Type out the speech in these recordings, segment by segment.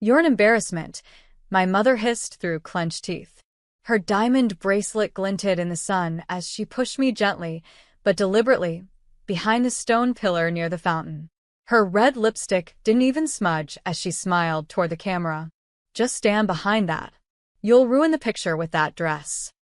"You're an embarrassment," my mother hissed through clenched teeth. Her diamond bracelet glinted in the sun as she pushed me gently, but deliberately, behind the stone pillar near the fountain. Her red lipstick didn't even smudge as she smiled toward the camera. "Just stand behind that. You'll ruin the picture with that dress."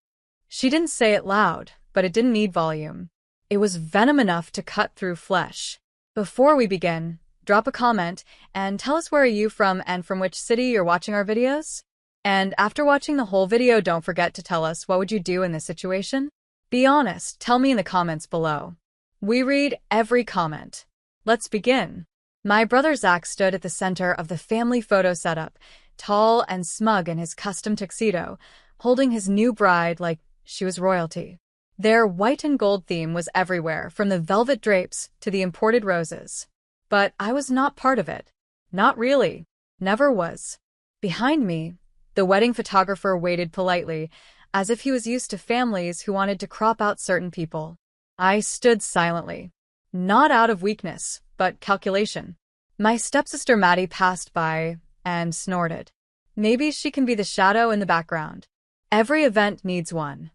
She didn't say it loud, but it didn't need volume. It was venom enough to cut through flesh. "Before we begin, drop a comment and tell us where are you from and from which city you're watching our videos? And after watching the whole video, don't forget to tell us what would you do in this situation? Be honest, tell me in the comments below. We read every comment. Let's begin. My brother Zach stood at the center of the family photo setup, tall and smug in his custom tuxedo, holding his new bride like she was royalty. Their white and gold theme was everywhere, from the velvet drapes to the imported roses. But I was not part of it. Not really. Never was. Behind me, the wedding photographer waited politely, as if he was used to families who wanted to crop out certain people. I stood silently. Not out of weakness, but calculation. My stepsister Maddie passed by and snorted. Maybe she can be the shadow in the background. Every event needs one.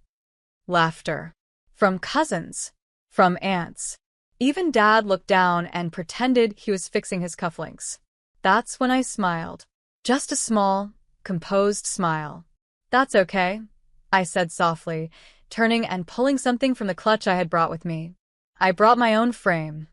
Laughter. From cousins. From aunts. Even Dad looked down and pretended he was fixing his cufflinks. That's when I smiled. Just a small, composed smile. "That's okay," I said softly, turning and pulling something from the clutch I had brought with me. I brought my own frame.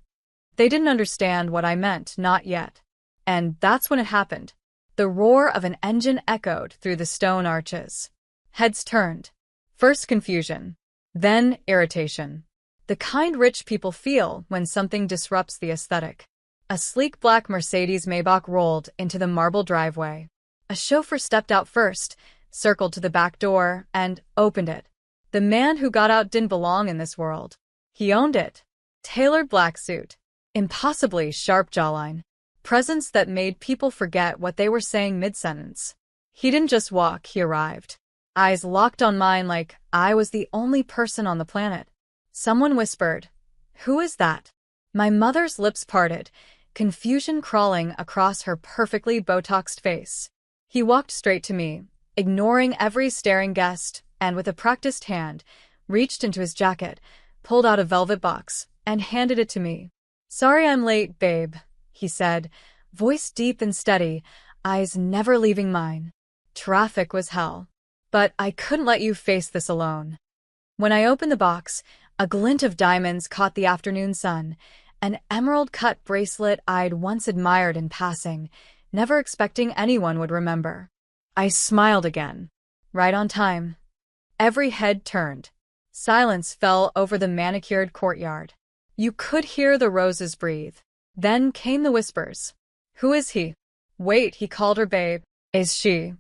They didn't understand what I meant, not yet. And that's when it happened. The roar of an engine echoed through the stone arches. Heads turned. First confusion. Then irritation. The kind rich people feel when something disrupts the aesthetic. A sleek black Mercedes Maybach rolled into the marble driveway. A chauffeur stepped out first, circled to the back door, and opened it. The man who got out didn't belong in this world. He owned it. Tailored black suit. Impossibly sharp jawline. Presence that made people forget what they were saying mid-sentence. He didn't just walk, he arrived. Eyes locked on mine like I was the only person on the planet. Someone whispered, "Who is that?" My mother's lips parted, confusion crawling across her perfectly Botoxed face. He walked straight to me, ignoring every staring guest, and with a practiced hand, reached into his jacket, pulled out a velvet box, and handed it to me. "Sorry I'm late, babe," he said, voice deep and steady, eyes never leaving mine. Traffic was hell. But I couldn't let you face this alone. When I opened the box, a glint of diamonds caught the afternoon sun, an emerald-cut bracelet I'd once admired in passing, never expecting anyone would remember. I smiled again. Right on time. Every head turned. Silence fell over the manicured courtyard. You could hear the roses breathe. Then came the whispers. "Who is he?" "Wait," he called her babe. "Is she?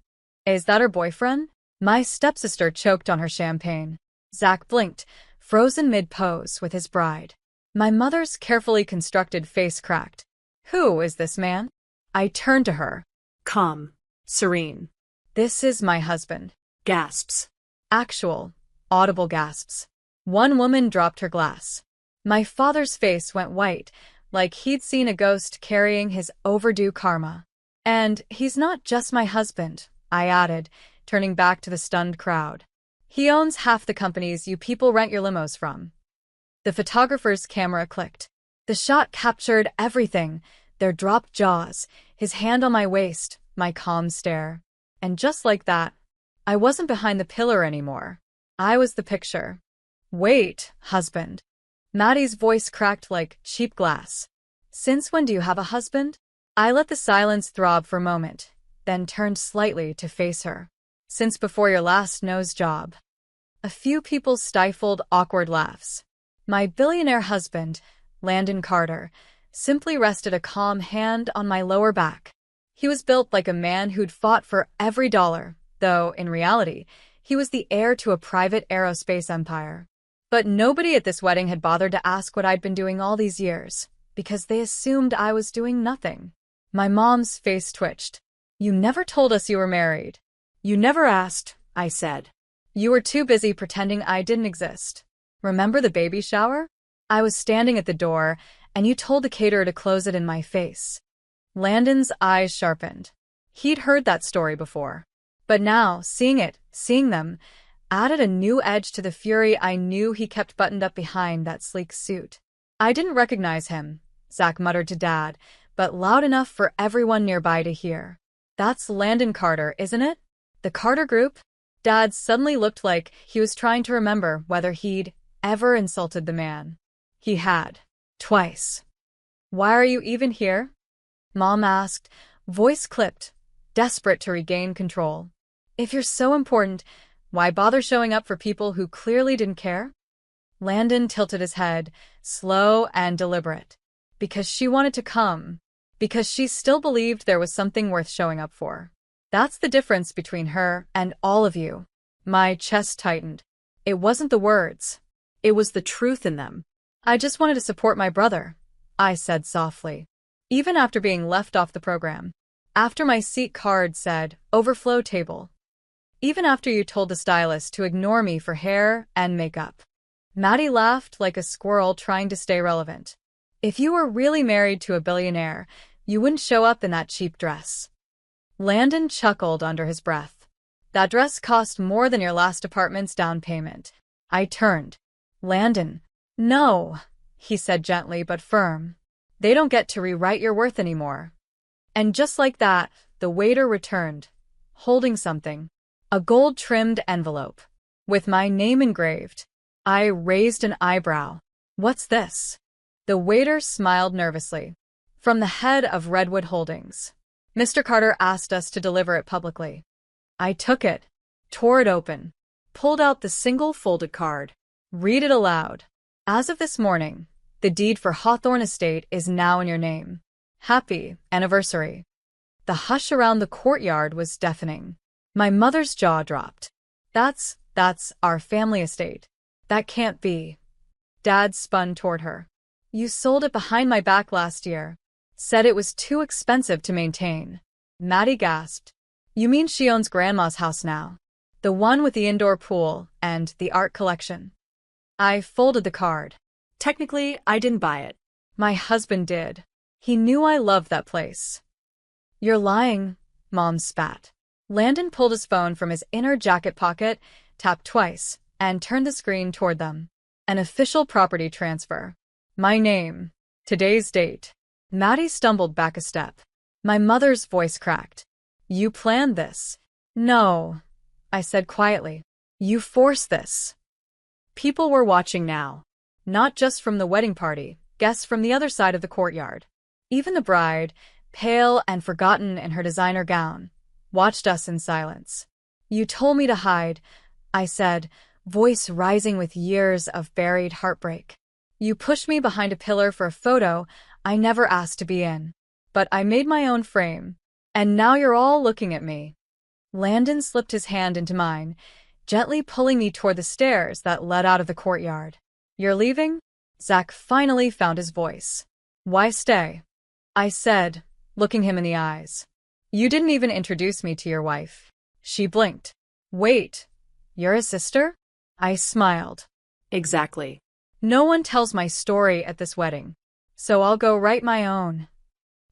Is that her boyfriend?" My stepsister choked on her champagne. Zach blinked, frozen mid-pose with his bride. My mother's carefully constructed face cracked. "Who is this man?" I turned to her. Calm. Serene. "This is my husband." Gasps. Actual, audible gasps. One woman dropped her glass. My father's face went white, like he'd seen a ghost carrying his overdue karma. "And he's not just my husband," I added, turning back to the stunned crowd. "He owns half the companies you people rent your limos from." The photographer's camera clicked. The shot captured everything, their dropped jaws, his hand on my waist, my calm stare. And just like that, I wasn't behind the pillar anymore. I was the picture. "Wait, husband." Maddie's voice cracked like cheap glass. "Since when do you have a husband?" I let the silence throb for a moment, then turned slightly to face her. "Since before your last nose job." A few people stifled awkward laughs. My billionaire husband, Landon Carter, simply rested a calm hand on my lower back. He was built like a man who'd fought for every dollar, though, in reality, he was the heir to a private aerospace empire. But nobody at this wedding had bothered to ask what I'd been doing all these years, because they assumed I was doing nothing. My mom's face twitched. "You never told us you were married." You never asked, I said. "You were too busy pretending I didn't exist. Remember the baby shower? I was standing at the door, and you told the caterer to close it in my face." Landon's eyes sharpened. He'd heard that story before. But now, seeing them, added a new edge to the fury I knew he kept buttoned up behind that sleek suit. I didn't recognize him, Zach muttered to Dad, but loud enough for everyone nearby to hear. That's Landon Carter, isn't it? The Carter Group? Dad suddenly looked like he was trying to remember whether he'd ever insulted the man. He had. Twice. Why are you even here? Mom asked, voice clipped, desperate to regain control. If you're so important, why bother showing up for people who clearly didn't care? Landon tilted his head, slow and deliberate. Because she wanted to come. Because she still believed there was something worth showing up for. That's the difference between her and all of you. My chest tightened. It wasn't the words. It was the truth in them. I just wanted to support my brother, I said softly. Even after being left off the program. After my seat card said, overflow table. Even after you told the stylist to ignore me for hair and makeup. Maddie laughed like a squirrel trying to stay relevant. If you were really married to a billionaire, you wouldn't show up in that cheap dress. Landon chuckled under his breath. That dress cost more than your last apartment's down payment. I turned. Landon. No, he said gently but firm. They don't get to rewrite your worth anymore. And just like that, the waiter returned, holding something. A gold-trimmed envelope. With my name engraved. I raised an eyebrow. What's this? The waiter smiled nervously. From the head of Redwood Holdings. Mr. Carter asked us to deliver it publicly. I took it, tore it open, pulled out the single folded card. Read it aloud. As of this morning, the deed for Hawthorne Estate is now in your name. Happy anniversary. The hush around the courtyard was deafening. My mother's jaw dropped. That's our family estate. That can't be. Dad spun toward her. You sold it behind my back last year. Said it was too expensive to maintain. Maddie gasped. You mean she owns Grandma's house now? The one with the indoor pool and the art collection? I folded the card. Technically, I didn't buy it. My husband did. He knew I loved that place. You're lying, Mom spat. Landon pulled his phone from his inner jacket pocket, tapped twice, and turned the screen toward them. An official property transfer. My name. Today's date. Maddie stumbled back a step. My mother's voice cracked. You planned this? No, I said quietly. You forced this. People were watching now. Not just from the wedding party, guests from the other side of the courtyard. Even the bride, pale and forgotten in her designer gown, watched us in silence. You told me to hide, I said, voice rising with years of buried heartbreak. You pushed me behind a pillar for a photo I never asked to be in. But I made my own frame. And now you're all looking at me. Landon slipped his hand into mine, gently pulling me toward the stairs that led out of the courtyard. You're leaving? Zach finally found his voice. Why stay? I said, looking him in the eyes. You didn't even introduce me to your wife. She blinked. Wait, you're a sister? I smiled. Exactly. No one tells my story at this wedding, so I'll go write my own.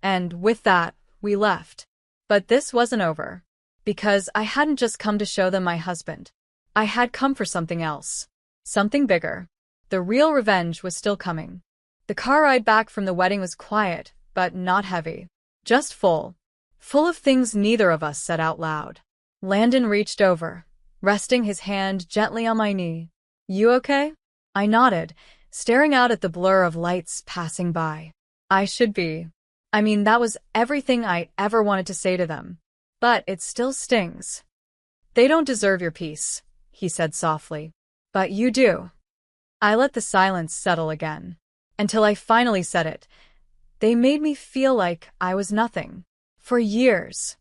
And with that, we left. But this wasn't over. Because I hadn't just come to show them my husband. I had come for something else. Something bigger. The real revenge was still coming. The car ride back from the wedding was quiet, but not heavy. Just full. Full of things neither of us said out loud. Landon reached over, resting his hand gently on my knee. You okay? I nodded, staring out at the blur of lights passing by. I should be. I mean, that was everything I ever wanted to say to them. But it still stings. They don't deserve your peace, he said softly. But you do. I let the silence settle again. Until I finally said it. They made me feel like I was nothing. For years.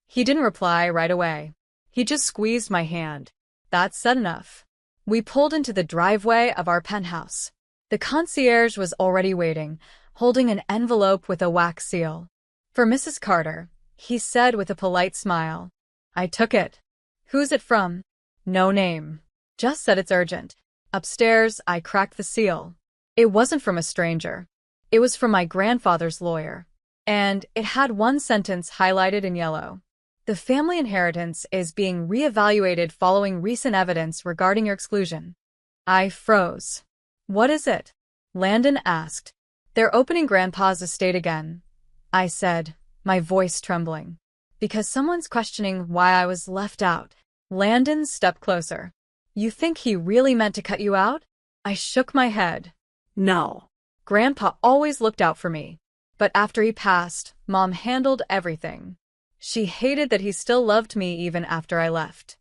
He didn't reply right away. He just squeezed my hand. That said enough. We pulled into the driveway of our penthouse. The concierge was already waiting, holding an envelope with a wax seal. For Mrs. Carter, he said with a polite smile. I took it. Who's it from? No name. Just said it's urgent. Upstairs, I cracked the seal. It wasn't from a stranger. It was from my grandfather's lawyer. and it had one sentence highlighted in yellow. The family inheritance is being reevaluated following recent evidence regarding your exclusion. I froze. What is it? Landon asked. They're opening Grandpa's estate again, I said, my voice trembling. Because someone's questioning why I was left out. Landon stepped closer. You think he really meant to cut you out? I shook my head. No. Grandpa always looked out for me. But after he passed, Mom handled everything. She hated that he still loved me even after I left.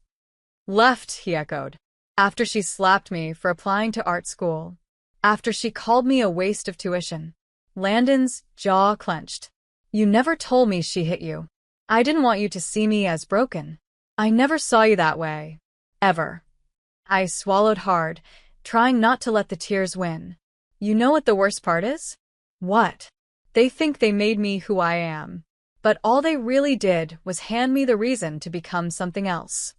Left, he echoed. After she slapped me for applying to art school. After she called me a waste of tuition. Landon's jaw clenched. You never told me she hit you. I didn't want you to see me as broken. I never saw you that way. Ever. I swallowed hard, trying not to let the tears win. You know what the worst part is? What? They think they made me who I am. But all they really did was hand me the reason to become something else.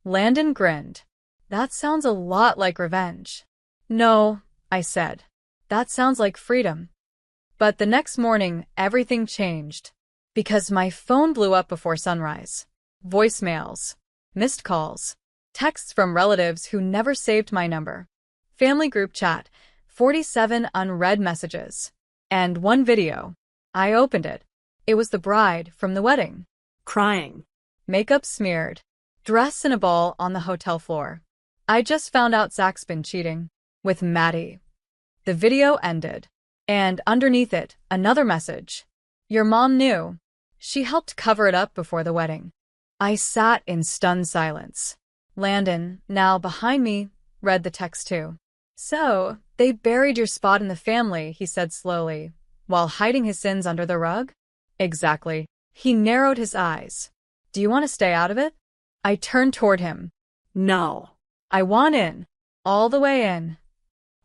Landon grinned. That sounds a lot like revenge. No, I said. That sounds like freedom. But the next morning, everything changed. Because my phone blew up before sunrise. Voicemails. Missed calls. Texts from relatives who never saved my number. Family group chat. 47 unread messages. And one video. I opened it. It was the bride from the wedding. Crying. Makeup smeared. Dress in a ball on the hotel floor. I just found out Zach's been cheating. With Maddie. The video ended. And underneath it, another message. Your mom knew. She helped cover it up before the wedding. I sat in stunned silence. Landon, now behind me, read the text too. So, they buried your spot in the family, he said slowly, while hiding his sins under the rug? Exactly. He narrowed his eyes. Do you want to stay out of it? I turned toward him. No. I want in. All the way in.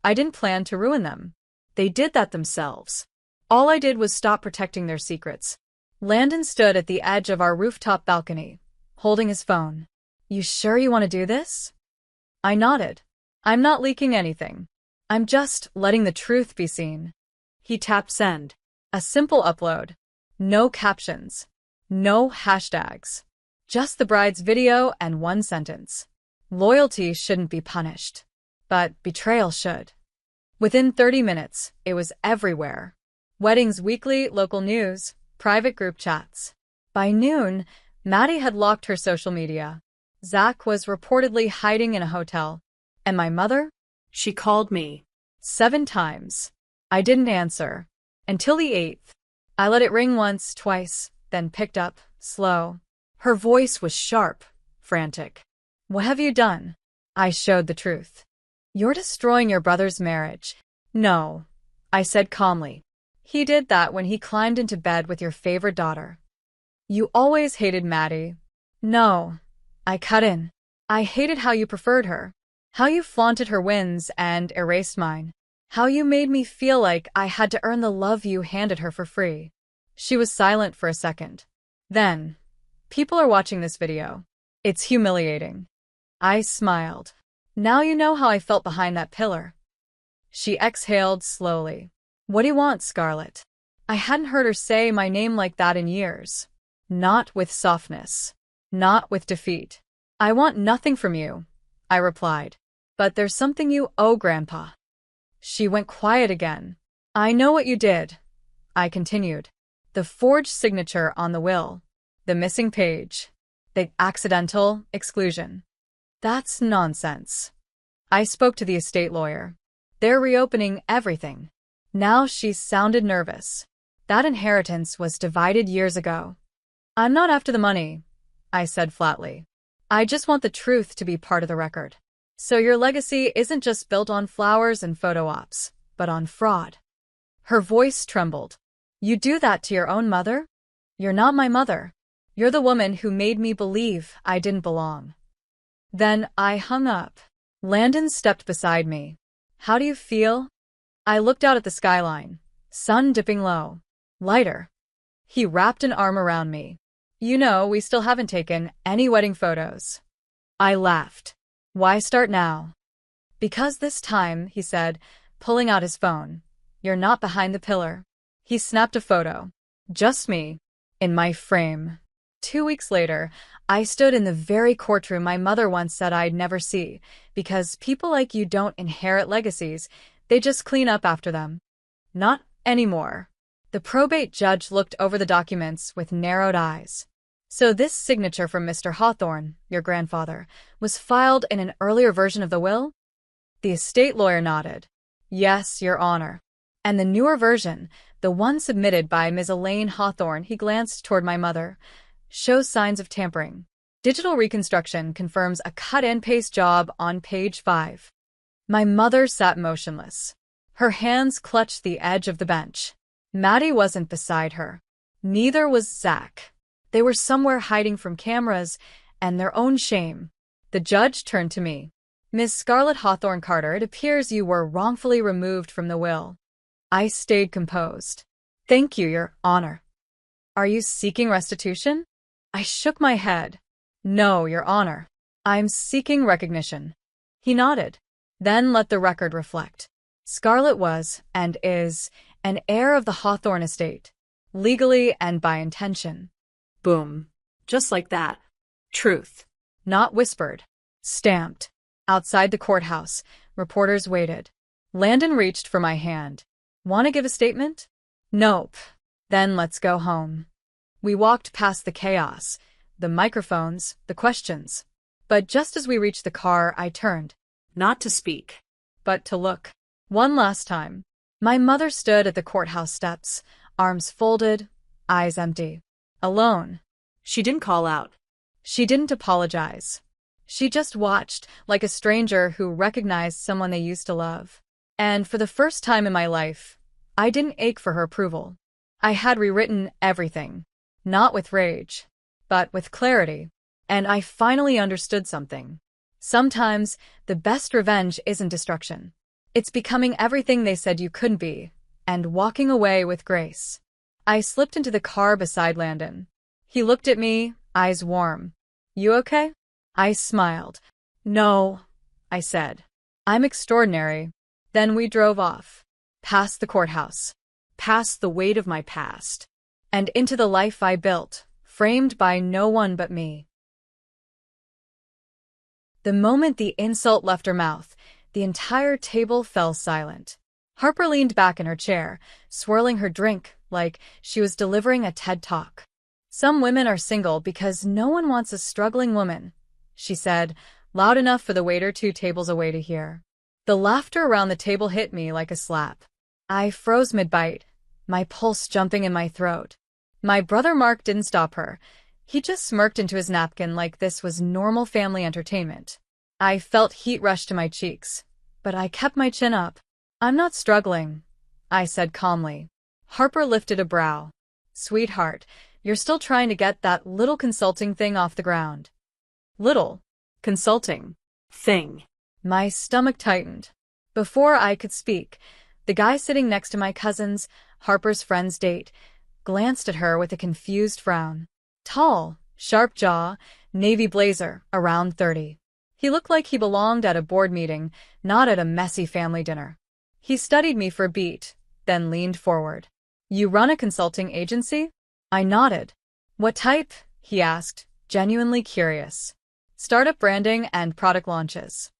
I didn't plan to ruin them. They did that themselves. All I did was stop protecting their secrets. Landon stood at the edge of our rooftop balcony, holding his phone. You sure you want to do this? I nodded. I'm not leaking anything. I'm just letting the truth be seen. He tapped send. A simple upload. No captions. No hashtags. Just the bride's video and one sentence. Loyalty shouldn't be punished. But betrayal should. Within 30 minutes, it was everywhere. Weddings weekly, local news, private group chats. By noon, Maddie had locked her social media. Zach was reportedly hiding in a hotel. And my mother? She called me. 7 times. I didn't answer. Until the 8th. I let it ring once, twice, then picked up, slow. Her voice was sharp, frantic. What have you done? I showed the truth. You're destroying your brother's marriage. No, I said calmly. He did that when he climbed into bed with your favorite daughter. You always hated Maddie. No, I cut in. I hated how you preferred her. How you flaunted her wins and erased mine. How you made me feel like I had to earn the love you handed her for free. She was silent for a second. Then, people are watching this video. It's humiliating. I smiled. Now you know how I felt behind that pillar. She exhaled slowly. What do you want, Scarlett? I hadn't heard her say my name like that in years. Not with softness. Not with defeat. I want nothing from you, I replied. But there's something you owe Grandpa. She went quiet again. I know what you did, I continued. The forged signature on the will. The missing page. The accidental exclusion. That's nonsense. I spoke to the estate lawyer. They're reopening everything. Now she sounded nervous. That inheritance was divided years ago. I'm not after the money, I said flatly. I just want the truth to be part of the record. So your legacy isn't just built on flowers and photo ops, but on fraud. Her voice trembled. You do that to your own mother? You're not my mother. You're the woman who made me believe I didn't belong. Then I hung up. Landon stepped beside me. How do you feel? I looked out at the skyline. Sun dipping low. Lighter. He wrapped an arm around me. You know, we still haven't taken any wedding photos. I laughed. Why start now? Because this time, he said, pulling out his phone. You're not behind the pillar. He snapped a photo. Just me, in my frame. 2 weeks later, I stood in the very courtroom my mother once said I'd never see, because people like you don't inherit legacies, they just clean up after them. Not anymore. The probate judge looked over the documents with narrowed eyes. So this signature from Mr. Hawthorne, your grandfather, was filed in an earlier version of the will? The estate lawyer nodded. Yes, Your Honor. And the newer version, the one submitted by Ms. Elaine Hawthorne, he glanced toward my mother, shows signs of tampering. Digital reconstruction confirms a cut-and-paste job on page 5. My mother sat motionless. Her hands clutched the edge of the bench. Maddie wasn't beside her. Neither was Zach. They were somewhere hiding from cameras and their own shame. The judge turned to me. Miss Scarlett Hawthorne Carter, it appears you were wrongfully removed from the will. I stayed composed. Thank you, Your Honor. Are you seeking restitution? I shook my head. No, Your Honor. I'm seeking recognition. He nodded. Then let the record reflect. Scarlett was, and is, an heir of the Hawthorne estate, legally and by intention. Boom. Just like that. Truth. Not whispered. Stamped. Outside the courthouse, reporters waited. Landon reached for my hand. Want to give a statement? Nope. Then let's go home. We walked past the chaos, the microphones, the questions. But just as we reached the car, I turned. Not to speak. But to look. One last time. My mother stood at the courthouse steps, arms folded, eyes empty. Alone. She didn't call out. She didn't apologize. She just watched, like a stranger who recognized someone they used to love. And for the first time in my life, I didn't ache for her approval. I had rewritten everything. Not with rage, but with clarity. And I finally understood something. Sometimes, the best revenge isn't destruction. It's becoming everything they said you couldn't be, and walking away with grace. I slipped into the car beside Landon. He looked at me, eyes warm. You okay? I smiled. No, I said. I'm extraordinary. Then we drove off. Past the courthouse. Past the weight of my past. And into the life I built, framed by no one but me. The moment the insult left her mouth, the entire table fell silent. Harper leaned back in her chair, swirling her drink like she was delivering a TED Talk. Some women are single because no one wants a struggling woman, she said, loud enough for the waiter 2 tables away to hear. The laughter around the table hit me like a slap. I froze mid-bite, my pulse jumping in my throat. My brother Mark didn't stop her. He just smirked into his napkin like this was normal family entertainment. I felt heat rush to my cheeks, but I kept my chin up. I'm not struggling, I said calmly. Harper lifted a brow. Sweetheart, you're still trying to get that little consulting thing off the ground. Little consulting Thing. My stomach tightened. Before I could speak, the guy sitting next to my cousin's, Harper's friend's date, glanced at her with a confused frown. Tall, sharp jaw, navy blazer, around 30. He looked like he belonged at a board meeting, not at a messy family dinner. He studied me for a beat, then leaned forward. You run a consulting agency? I nodded. What type? He asked, genuinely curious. Startup branding and product launches.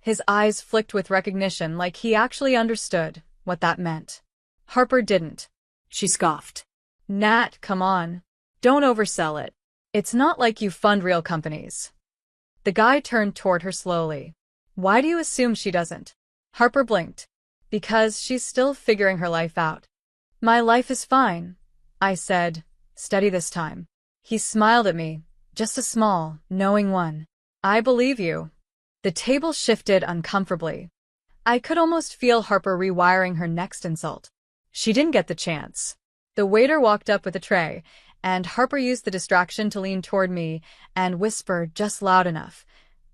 His eyes flicked with recognition like he actually understood what that meant. Harper didn't. She scoffed. Nat, come on. Don't oversell it. It's not like you fund real companies. The guy turned toward her slowly. Why do you assume she doesn't? Harper blinked. Because she's still figuring her life out. My life is fine, I said, steady this time. He smiled at me, just a small, knowing one. I believe you. The table shifted uncomfortably. I could almost feel Harper rewiring her next insult. She didn't get the chance. The waiter walked up with a tray, and Harper used the distraction to lean toward me and whisper just loud enough.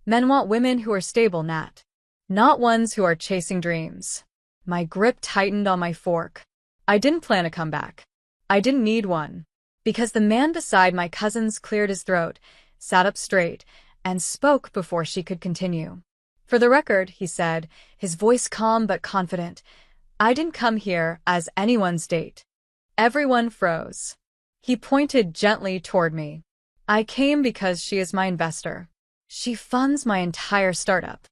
Men want women who are stable, Nat. Not ones who are chasing dreams. My grip tightened on my fork. I didn't plan a comeback. I didn't need one. Because the man beside my cousin's cleared his throat, sat up straight, and spoke before she could continue. For the record, he said, his voice calm but confident, I didn't come here as anyone's date. Everyone froze. He pointed gently toward me. I came because she is my investor. She funds my entire startup.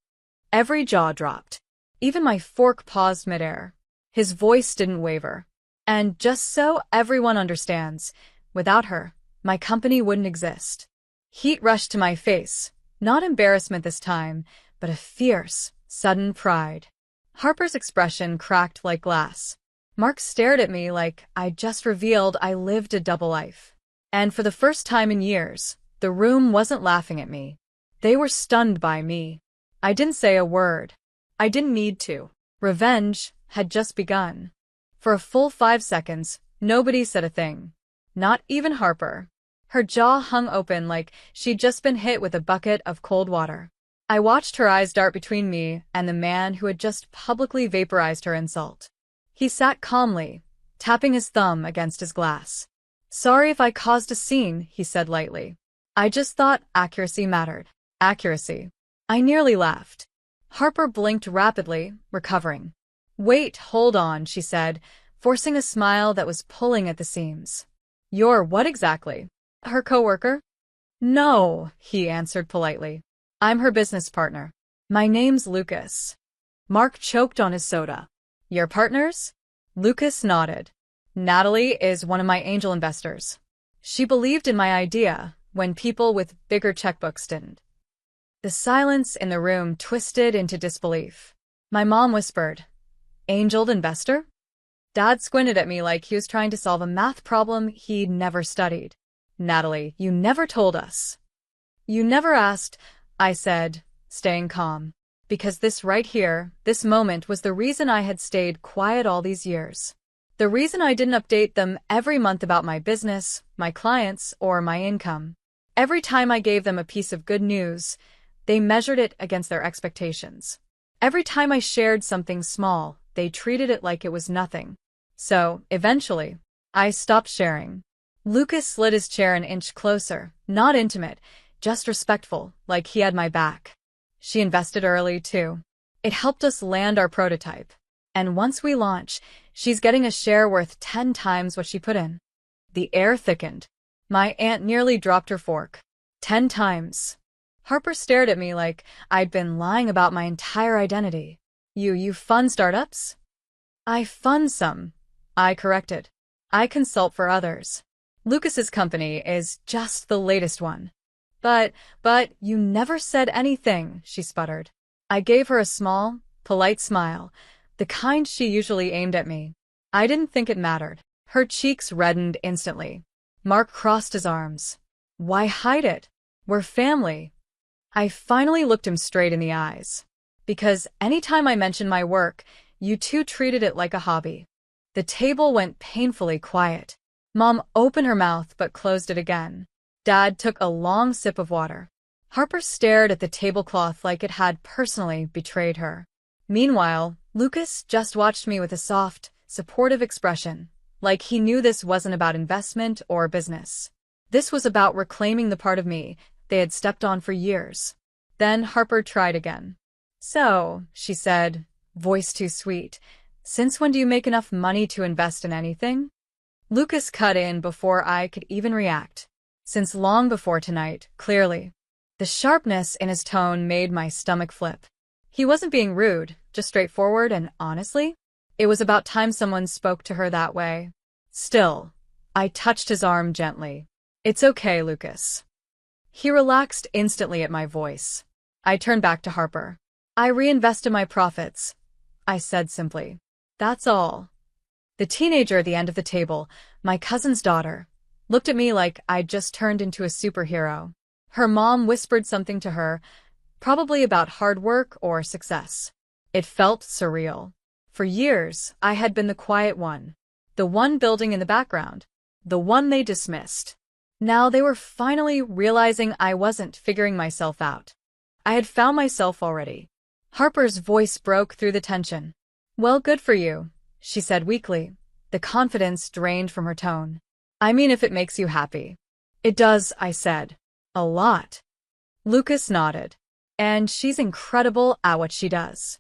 Every jaw dropped. Even my fork paused midair. His voice didn't waver. And just so everyone understands, without her, my company wouldn't exist. Heat rushed to my face, not embarrassment this time, but a fierce, sudden pride. Harper's expression cracked like glass. Mark stared at me like I'd just revealed I lived a double life. And for the first time in years, the room wasn't laughing at me. They were stunned by me. I didn't say a word. I didn't need to. Revenge had just begun. For a full 5 seconds, nobody said a thing. Not even Harper. Her jaw hung open like she'd just been hit with a bucket of cold water. I watched her eyes dart between me and the man who had just publicly vaporized her insult. He sat calmly, tapping his thumb against his glass. "Sorry if I caused a scene," he said lightly. "I just thought accuracy mattered." Accuracy. I nearly laughed. Harper blinked rapidly, recovering. "Wait, hold on," she said, forcing a smile that was pulling at the seams. "You're what exactly? Her coworker?" "No," he answered politely. "I'm her business partner. My name's Lucas." Mark choked on his soda. "Your partners?" Lucas nodded. "Natalie is one of my angel investors. She believed in my idea when people with bigger checkbooks didn't." The silence in the room twisted into disbelief. My mom whispered, "Angel investor?" Dad squinted at me like he was trying to solve a math problem he'd never studied. "Natalie, you never told us." "You never asked," I said, staying calm. Because this right here, this moment was the reason I had stayed quiet all these years. The reason I didn't update them every month about my business, my clients, or my income. Every time I gave them a piece of good news, they measured it against their expectations. Every time I shared something small, they treated it like it was nothing. So, eventually, I stopped sharing. Lucas slid his chair an inch closer, not intimate, just respectful, like he had my back. She invested early, too. It helped us land our prototype. And once we launch, she's getting a share worth 10 times what she put in. The air thickened. My aunt nearly dropped her fork. 10 times. Harper stared at me like I'd been lying about my entire identity. You fund startups?" "I fund some," I corrected. "I consult for others. Lucas's company is just the latest one." But you never said anything," she sputtered. I gave her a small, polite smile, the kind she usually aimed at me. I didn't think it mattered. Her cheeks reddened instantly. Mark crossed his arms. "Why hide it? We're family." I finally looked him straight in the eyes. "Because anytime I mentioned my work, you two treated it like a hobby." The table went painfully quiet. Mom opened her mouth but closed it again. Dad took a long sip of water. Harper stared at the tablecloth like it had personally betrayed her. Meanwhile, Lucas just watched me with a soft, supportive expression, like he knew this wasn't about investment or business. This was about reclaiming the part of me they had stepped on for years. Then Harper tried again. "So," she said, voice too sweet, "since when do you make enough money to invest in anything?" Lucas cut in before I could even react. "Since long before tonight, clearly." The sharpness in his tone made my stomach flip. He wasn't being rude, just straightforward, and honestly, it was about time someone spoke to her that way. Still, I touched his arm gently. "It's okay, Lucas." He relaxed instantly at my voice. I turned back to Harper. "I reinvested my profits," I said simply. "That's all." The teenager at the end of the table, my cousin's daughter, looked at me like I'd just turned into a superhero. Her mom whispered something to her, probably about hard work or success. It felt surreal. For years, I had been the quiet one, the one building in the background, the one they dismissed. Now they were finally realizing I wasn't figuring myself out. I had found myself already. Harper's voice broke through the tension. "Well, good for you," she said weakly, the confidence drained from her tone. "I mean, if it makes you happy." "It does," I said. "A lot." Lucas nodded. "And she's incredible at what she does."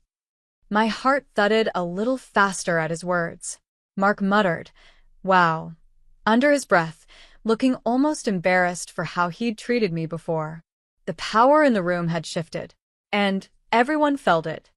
My heart thudded a little faster at his words. Mark muttered, "Wow, under his breath, looking almost embarrassed for how he'd treated me before. The power in the room had shifted, and everyone felt it,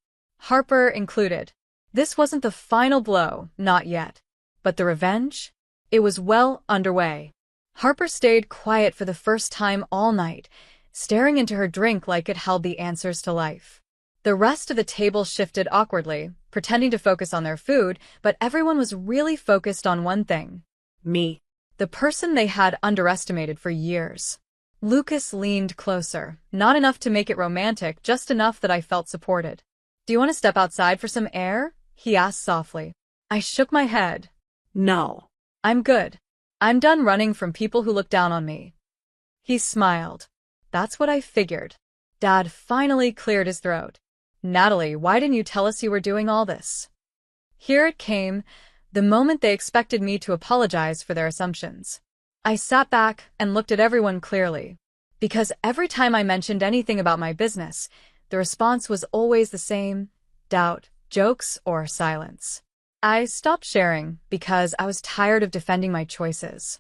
Harper included. This wasn't the final blow, not yet. But the revenge? It was well underway. Harper stayed quiet for the first time all night, staring into her drink like it held the answers to life. The rest of the table shifted awkwardly, pretending to focus on their food, but everyone was really focused on one thing. Me. The person they had underestimated for years. Lucas leaned closer, not enough to make it romantic, just enough that I felt supported. "Do you want to step outside for some air?" he asked softly. I shook my head. No. "I'm good. I'm done running from people who look down on me." He smiled. "That's what I figured." Dad finally cleared his throat. "Natalie, why didn't you tell us you were doing all this?" Here it came, the moment they expected me to apologize for their assumptions. I sat back and looked at everyone clearly. Because every time I mentioned anything about my business, the response was always the same: doubt, jokes, or silence. I stopped sharing because I was tired of defending my choices.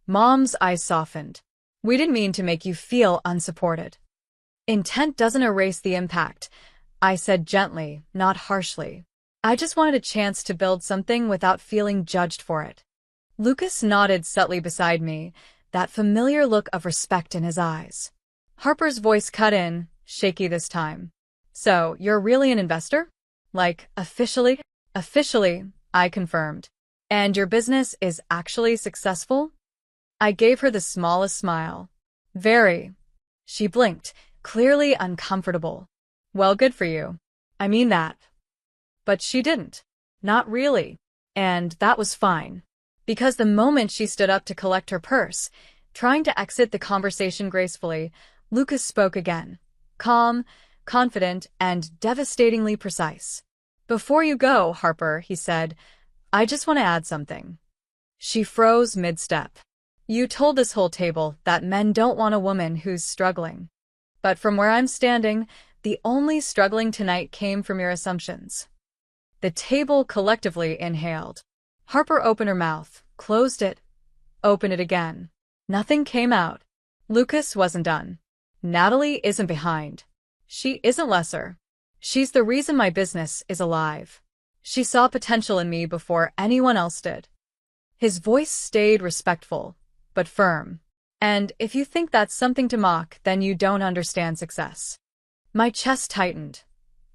Mom's eyes softened. "We didn't mean to make you feel unsupported." "Intent doesn't erase the impact," I said gently, not harshly. "I just wanted a chance to build something without feeling judged for it." Lucas nodded subtly beside me, that familiar look of respect in his eyes. Harper's voice cut in, shaky this time. "So, you're really an investor? Like, officially?" "Officially," I confirmed. "And your business is actually successful?" I gave her the smallest smile. "Very." She blinked, clearly uncomfortable. "Well, good for you. I mean that." But she didn't. Not really. And that was fine. Because the moment she stood up to collect her purse, trying to exit the conversation gracefully, Lucas spoke again. Calm, confident, and devastatingly precise. "Before you go, Harper," he said, "I just want to add something." She froze mid-step. "You told this whole table that men don't want a woman who's struggling. But from where I'm standing, the only struggling tonight came from your assumptions." The table collectively inhaled. Harper opened her mouth, closed it, opened it again. Nothing came out. Lucas wasn't done. "Natalie isn't behind. She isn't lesser. She's the reason my business is alive. She saw potential in me before anyone else did." His voice stayed respectful, but firm. "And if you think that's something to mock, then you don't understand success." My chest tightened.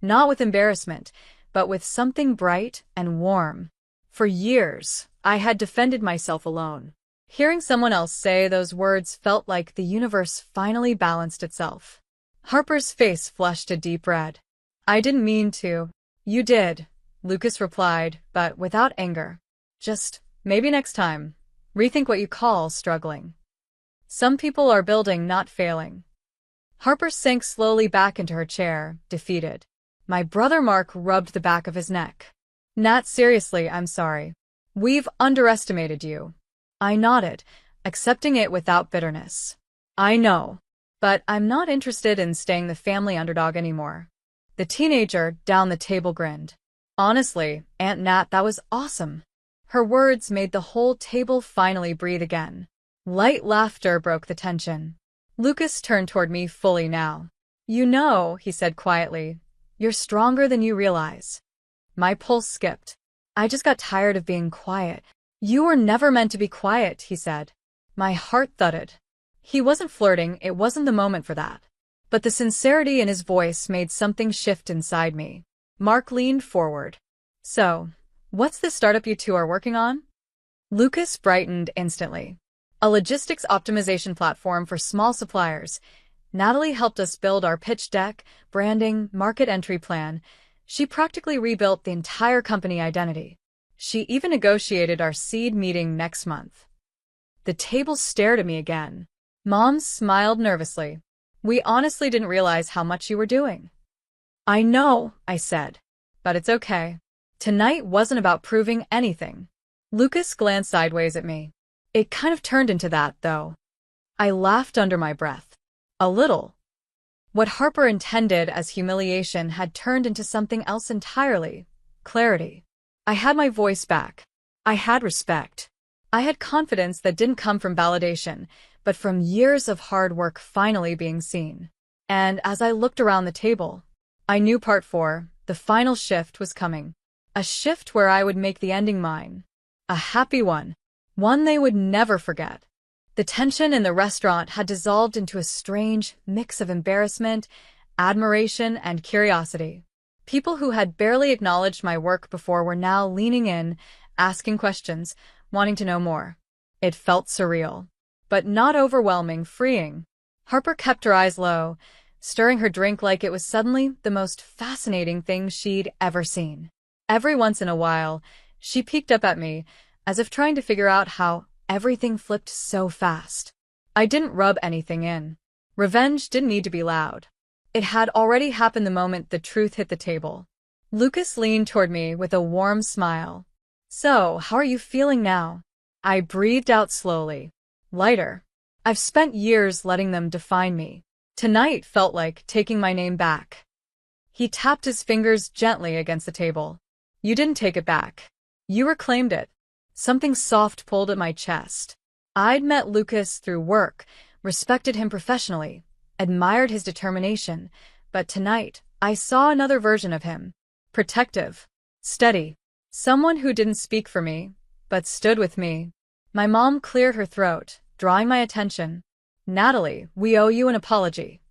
Not with embarrassment, but with something bright and warm. For years, I had defended myself alone. Hearing someone else say those words felt like the universe finally balanced itself. Harper's face flushed a deep red. "I didn't mean to." "You did," Lucas replied, but without anger. "Just, maybe next time, rethink what you call struggling. Some people are building, not failing." Harper sank slowly back into her chair, defeated. My brother Mark rubbed the back of his neck. "Nat, seriously, I'm sorry. We've underestimated you." I nodded, accepting it without bitterness. "I know. But I'm not interested in staying the family underdog anymore." The teenager down the table grinned. "Honestly, Aunt Nat, that was awesome." Her words made the whole table finally breathe again. Light laughter broke the tension. Lucas turned toward me fully now. "You know," he said quietly, "you're stronger than you realize." My pulse skipped. I just got tired of being quiet. "You were never meant to be quiet," he said. My heart thudded. He wasn't flirting, it wasn't the moment for that. But the sincerity in his voice made something shift inside me. Mark leaned forward. "So, what's the startup you two are working on?" Lucas brightened instantly. "A logistics optimization platform for small suppliers. Natalie helped us build our pitch deck, branding, market entry plan. She practically rebuilt the entire company identity. She even negotiated our seed meeting next month." The table stared at me again. Mom smiled nervously. "We honestly didn't realize how much you were doing." "I know," I said. "But it's okay. Tonight wasn't about proving anything." Lucas glanced sideways at me. It kind of turned into that, though. I laughed under my breath. A little. What Harper intended as humiliation had turned into something else entirely. Clarity. I had my voice back. I had respect. I had confidence that didn't come from validation, but from years of hard work finally being seen. And as I looked around the table, I knew part 4, the final shift, was coming. A shift where I would make the ending mine. A happy one. One they would never forget. The tension in the restaurant had dissolved into a strange mix of embarrassment, admiration, and curiosity. People who had barely acknowledged my work before were now leaning in, asking questions, wanting to know more. It felt surreal, but not overwhelming, freeing. Harper kept her eyes low, stirring her drink like it was suddenly the most fascinating thing she'd ever seen. Every once in a while, she peeked up at me, as if trying to figure out how everything flipped so fast. I didn't rub anything in. Revenge didn't need to be loud. It had already happened the moment the truth hit the table. Lucas leaned toward me with a warm smile. "So, how are you feeling now?" I breathed out slowly. Lighter. I've spent years letting them define me. Tonight felt like taking my name back. He tapped his fingers gently against the table. "You didn't take it back. You reclaimed it." Something soft pulled at my chest. I'd met Lucas through work, respected him professionally, admired his determination, but tonight I saw another version of him. Protective. Steady. Someone who didn't speak for me, but stood with me. My mom cleared her throat, drawing my attention. "Natalie, we owe you an apology."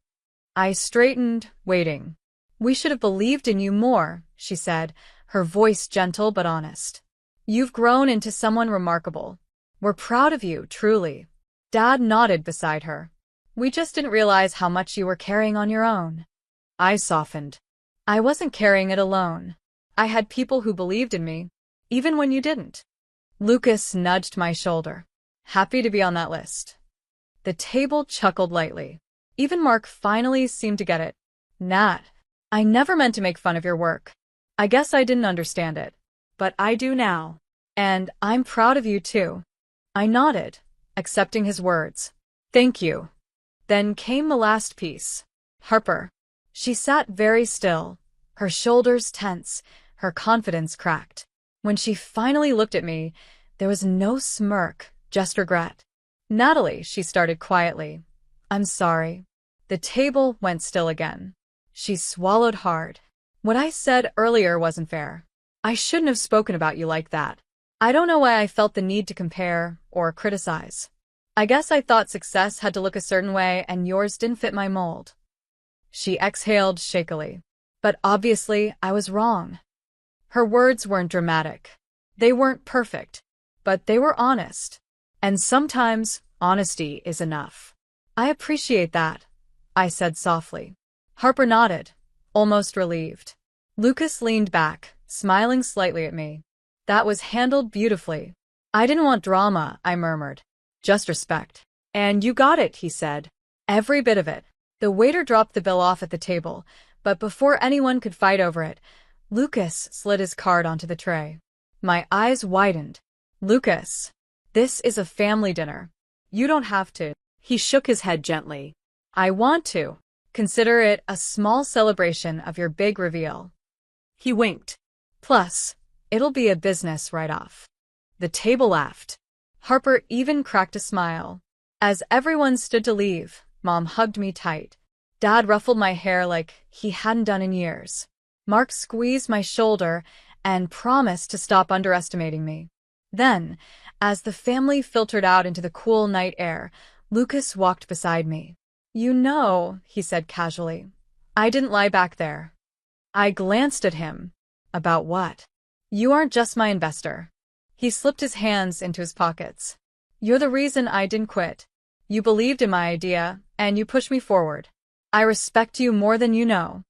I straightened, waiting. "We should have believed in you more," she said, her voice gentle but honest. "You've grown into someone remarkable. We're proud of you, truly." Dad nodded beside her. "We just didn't realize how much you were carrying on your own." I softened. I wasn't carrying it alone. I had people who believed in me, even when you didn't. Lucas nudged my shoulder. "Happy to be on that list." The table chuckled lightly. Even Mark finally seemed to get it. "Nat, I never meant to make fun of your work. I guess I didn't understand it. But I do now. And I'm proud of you too." I nodded, accepting his words. "Thank you." Then came the last piece. Harper. She sat very still, her shoulders tense, her confidence cracked. When she finally looked at me, there was no smirk, just regret. "Natalie," she started quietly. "I'm sorry." The table went still again. She swallowed hard. "What I said earlier wasn't fair. I shouldn't have spoken about you like that. I don't know why I felt the need to compare or criticize. I guess I thought success had to look a certain way and yours didn't fit my mold." She exhaled shakily. But obviously, I was wrong. Her words weren't dramatic. They weren't perfect. But they were honest. And sometimes, honesty is enough. "I appreciate that," I said softly. Harper nodded, almost relieved. Lucas leaned back, smiling slightly at me. "That was handled beautifully." "I didn't want drama," I murmured. "Just respect." "And you got it," he said. "Every bit of it." The waiter dropped the bill off at the table, but before anyone could fight over it, Lucas slid his card onto the tray. My eyes widened. "Lucas, this is a family dinner. You don't have to." He shook his head gently. "I want to. Consider it a small celebration of your big reveal." He winked. "Plus, it'll be a business write-off." The table laughed. Harper even cracked a smile. As everyone stood to leave, Mom hugged me tight. Dad ruffled my hair like he hadn't done in years. Mark squeezed my shoulder and promised to stop underestimating me. Then, as the family filtered out into the cool night air, Lucas walked beside me. "You know," he said casually, "I didn't lie back there." I glanced at him. "About what?" "You aren't just my investor." He slipped his hands into his pockets. "You're the reason I didn't quit. You believed in my idea, and you pushed me forward. I respect you more than you know."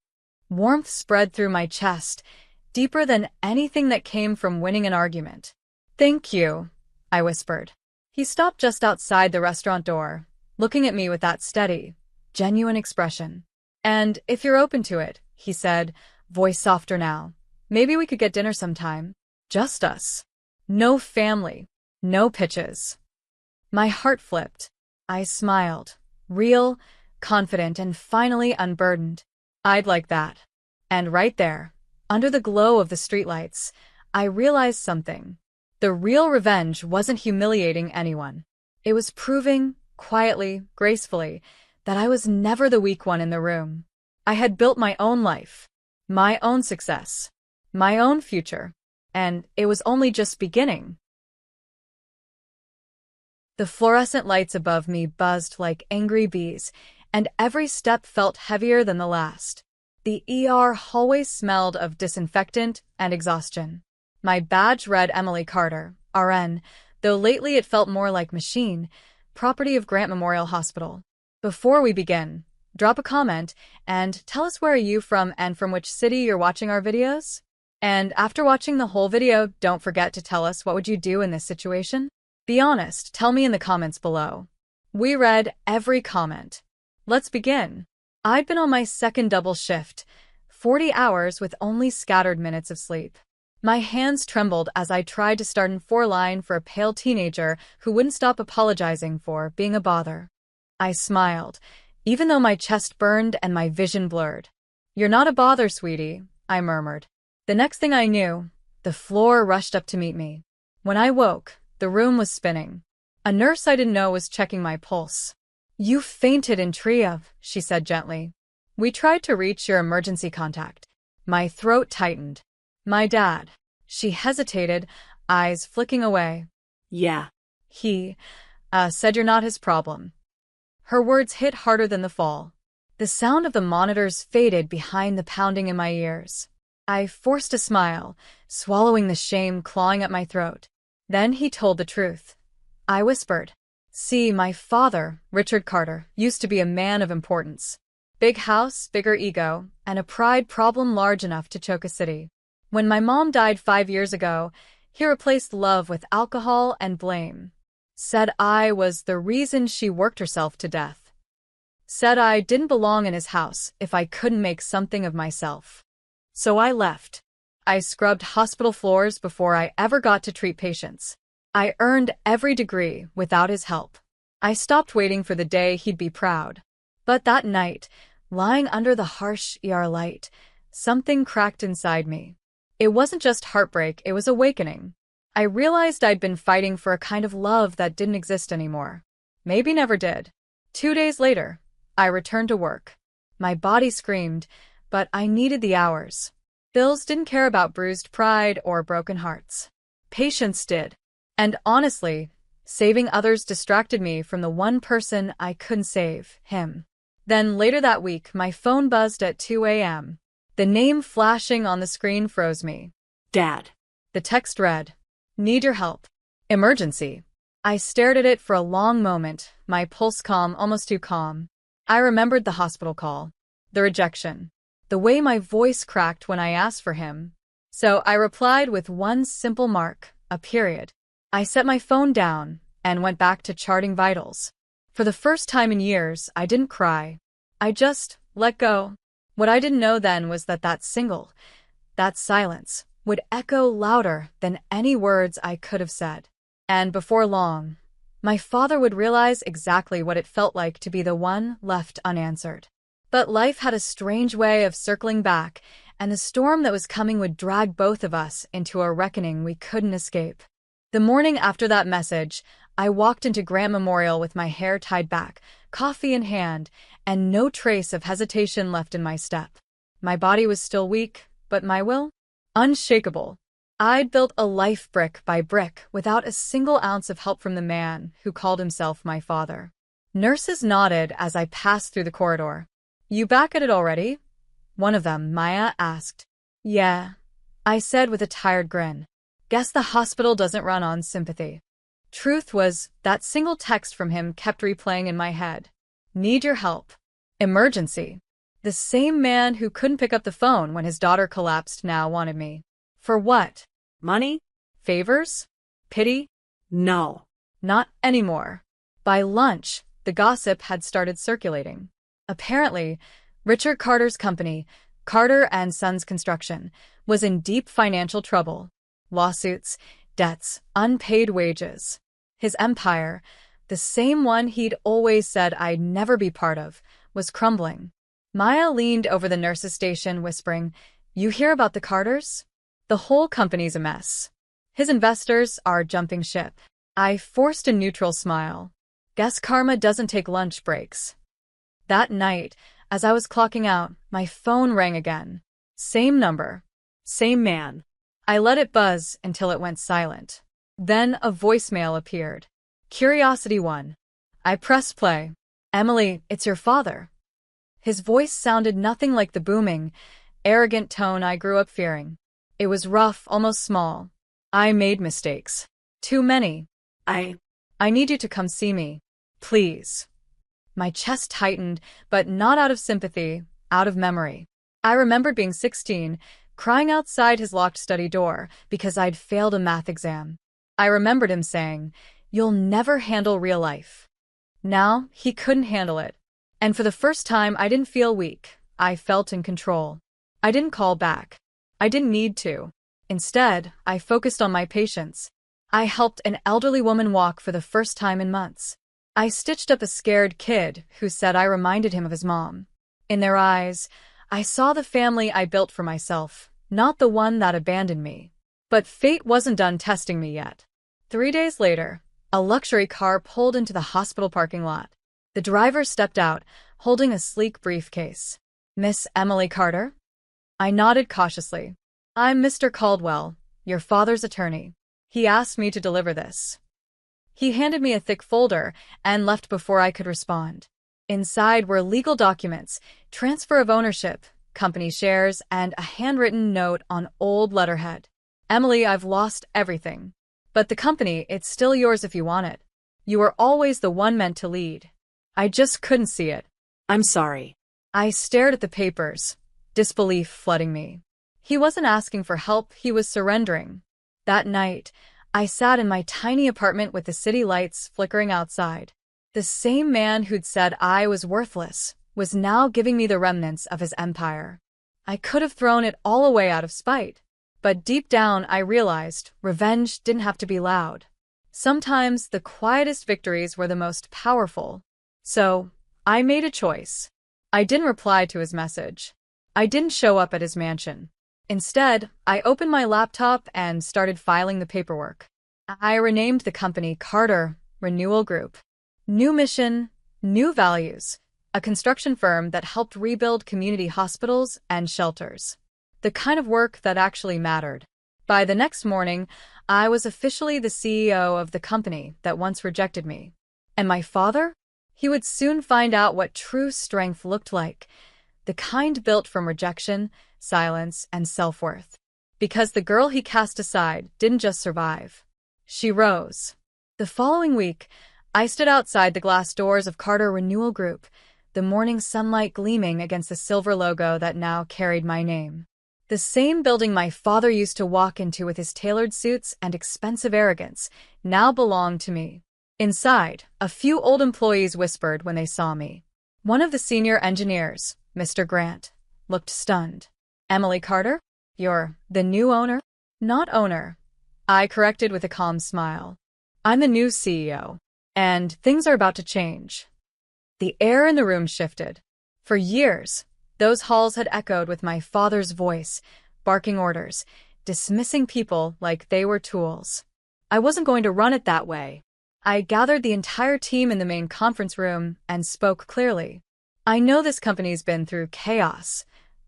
Warmth spread through my chest, deeper than anything that came from winning an argument. "Thank you," I whispered. He stopped just outside the restaurant door, looking at me with that steady, genuine expression. "And if you're open to it," he said, voice softer now, "maybe we could get dinner sometime. Just us. No family. No pitches." My heart flipped. I smiled. Real, confident, and finally unburdened. "I'd like that." And right there, under the glow of the streetlights, I realized something. The real revenge wasn't humiliating anyone. It was proving, quietly, gracefully, that I was never the weak one in the room. I had built my own life, my own success, my own future, and it was only just beginning. The fluorescent lights above me buzzed like angry bees, and every step felt heavier than the last. The ER hallway smelled of disinfectant and exhaustion. My badge read Emily Carter, RN, though lately it felt more like machine, property of Grant Memorial Hospital. Before we begin, drop a comment and tell us where are you from and from which city you're watching our videos. And after watching the whole video, don't forget to tell us what would you do in this situation? Be honest, tell me in the comments below. We read every comment. Let's begin. I'd been on my second double shift, 40 hours with only scattered minutes of sleep. My hands trembled as I tried to start in 4-line for a pale teenager who wouldn't stop apologizing for being a bother. I smiled, even though my chest burned and my vision blurred. "You're not a bother, sweetie," I murmured. The next thing I knew, the floor rushed up to meet me. When I woke, the room was spinning. A nurse I didn't know was checking my pulse. "You fainted in Tria," she said gently. "We tried to reach your emergency contact." My throat tightened. "My dad." She hesitated, eyes flicking away. Yeah. He said you're not his problem." Her words hit harder than the fall. The sound of the monitors faded behind the pounding in my ears. I forced a smile, swallowing the shame clawing at my throat. Then he told the truth. I whispered. "See, my father, Richard Carter, used to be a man of importance. Big house, bigger ego, and a pride problem large enough to choke a city. When my mom died 5 years ago, he replaced love with alcohol and blame. Said I was the reason she worked herself to death. Said I didn't belong in his house if I couldn't make something of myself. So I left. I scrubbed hospital floors before I ever got to treat patients. I earned every degree without his help. I stopped waiting for the day he'd be proud. But that night, lying under the harsh ER light, something cracked inside me. It wasn't just heartbreak, it was awakening. I realized I'd been fighting for a kind of love that didn't exist anymore. Maybe never did. 2 days later, I returned to work. My body screamed, but I needed the hours. Bills didn't care about bruised pride or broken hearts. Patients did. And honestly, saving others distracted me from the one person I couldn't save, him. Then later that week, my phone buzzed at 2 a.m. The name flashing on the screen froze me. Dad. The text read, "Need your help. Emergency." I stared at it for a long moment, my pulse calm, almost too calm. I remembered the hospital call, the rejection, the way my voice cracked when I asked for him. So I replied with one simple mark, a period. I set my phone down and went back to charting vitals. For the first time in years, I didn't cry. I just let go. What I didn't know then was that that silence, would echo louder than any words I could have said. And before long, my father would realize exactly what it felt like to be the one left unanswered. But life had a strange way of circling back, and the storm that was coming would drag both of us into a reckoning we couldn't escape. The morning after that message, I walked into Grant Memorial with my hair tied back, coffee in hand, and no trace of hesitation left in my step. My body was still weak, but my will? Unshakable. I'd built a life brick by brick without a single ounce of help from the man who called himself my father. Nurses nodded as I passed through the corridor. "You back at it already?" One of them, Maya, asked. "Yeah," I said with a tired grin. "Guess the hospital doesn't run on sympathy." Truth was, that single text from him kept replaying in my head. Need your help. Emergency. The same man who couldn't pick up the phone when his daughter collapsed now wanted me. For what? Money? Favors? Pity? No. Not anymore. By lunch, the gossip had started circulating. Apparently, Richard Carter's company, Carter and Sons Construction, was in deep financial trouble. Lawsuits, debts, unpaid wages. His empire, the same one he'd always said I'd never be part of, was crumbling. Maya leaned over the nurse's station, whispering, "You hear about the Carters? The whole company's a mess." His investors are jumping ship. I forced a neutral smile. Guess karma doesn't take lunch breaks. That night, as I was clocking out, my phone rang again. Same number. Same man. I let it buzz until it went silent. Then a voicemail appeared. Curiosity 1. I pressed play. Emily, it's your father. His voice sounded nothing like the booming, arrogant tone I grew up fearing. It was rough, almost small. I made mistakes. Too many. I need you to come see me. Please. My chest tightened, but not out of sympathy, out of memory. I remembered being 16, crying outside his locked study door because I'd failed a math exam. I remembered him saying, "You'll never handle real life." Now, he couldn't handle it. And for the first time, I didn't feel weak. I felt in control. I didn't call back. I didn't need to. Instead, I focused on my patients. I helped an elderly woman walk for the first time in months. I stitched up a scared kid who said I reminded him of his mom. In their eyes, I saw the family I built for myself, not the one that abandoned me. But fate wasn't done testing me yet. 3 days later, a luxury car pulled into the hospital parking lot. The driver stepped out, holding a sleek briefcase. "Miss Emily Carter?" I nodded cautiously. "I'm Mr. Caldwell, your father's attorney. He asked me to deliver this." He handed me a thick folder and left before I could respond. Inside were legal documents, transfer of ownership, company shares, and a handwritten note on old letterhead. "Emily, I've lost everything. But the company, it's still yours if you want it. You were always the one meant to lead." I just couldn't see it. I'm sorry. I stared at the papers, disbelief flooding me. He wasn't asking for help, he was surrendering. That night, I sat in my tiny apartment with the city lights flickering outside. The same man who'd said I was worthless was now giving me the remnants of his empire. I could have thrown it all away out of spite. But deep down, I realized revenge didn't have to be loud. Sometimes the quietest victories were the most powerful. So, I made a choice. I didn't reply to his message. I didn't show up at his mansion. Instead, I opened my laptop and started filing the paperwork. I renamed the company Carter Renewal Group. New mission, new values. A construction firm that helped rebuild community hospitals and shelters. The kind of work that actually mattered. By the next morning, I was officially the CEO of the company that once rejected me. And my father? He would soon find out what true strength looked like. The kind built from rejection, silence, and self-worth. Because the girl he cast aside didn't just survive. She rose. The following week, I stood outside the glass doors of Carter Renewal Group, the morning sunlight gleaming against the silver logo that now carried my name. The same building my father used to walk into with his tailored suits and expensive arrogance now belonged to me. Inside, a few old employees whispered when they saw me. One of the senior engineers, Mr. Grant, looked stunned. "Emily Carter? You're the new owner?" "Not owner," I corrected with a calm smile. "I'm the new CEO, and things are about to change." The air in the room shifted. For years, those halls had echoed with my father's voice, barking orders, dismissing people like they were tools. I wasn't going to run it that way. I gathered the entire team in the main conference room and spoke clearly. "I know this company's been through chaos,"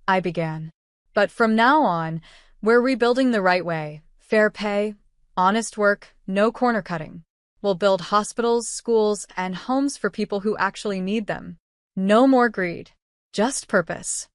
I began. "But from now on, we're rebuilding the right way. Fair pay, honest work, no corner cutting. We'll build hospitals, schools, and homes for people who actually need them. No more greed. Just purpose."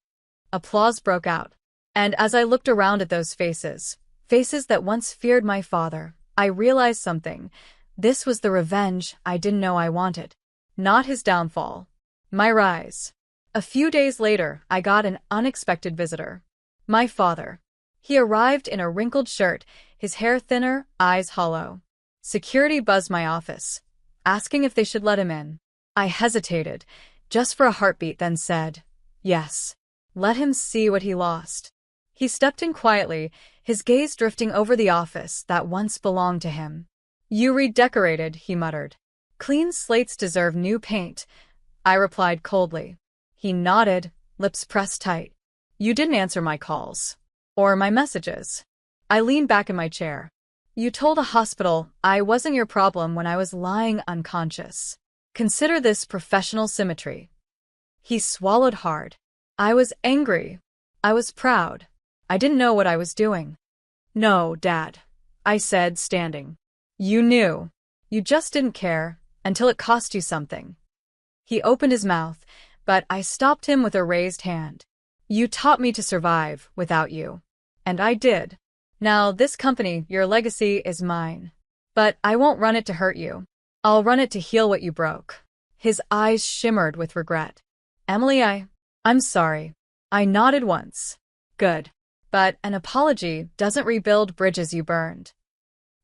Applause broke out. And as I looked around at those faces that once feared my father, I realized something. This was the revenge I didn't know I wanted. Not his downfall. My rise. A few days later, I got an unexpected visitor. My father. He arrived in a wrinkled shirt, his hair thinner, eyes hollow. Security buzzed my office, asking if they should let him in. I hesitated, just for a heartbeat, then said, "Yes. Let him see what he lost." He stepped in quietly, his gaze drifting over the office that once belonged to him. "You redecorated," he muttered. "Clean slates deserve new paint," I replied coldly. He nodded, lips pressed tight. "You didn't answer my calls. Or my messages." I leaned back in my chair. You told a hospital I wasn't your problem when I was lying unconscious. Consider this professional symmetry. He swallowed hard. I was angry. I was proud. I didn't know what I was doing. No, Dad, I said, standing. You knew. You just didn't care, until it cost you something. He opened his mouth, but I stopped him with a raised hand. You taught me to survive without you. And I did. Now, this company, your legacy, is mine. But I won't run it to hurt you. I'll run it to heal what you broke. His eyes shimmered with regret. Emily, I'm sorry. I nodded once. Good. But an apology doesn't rebuild bridges you burned.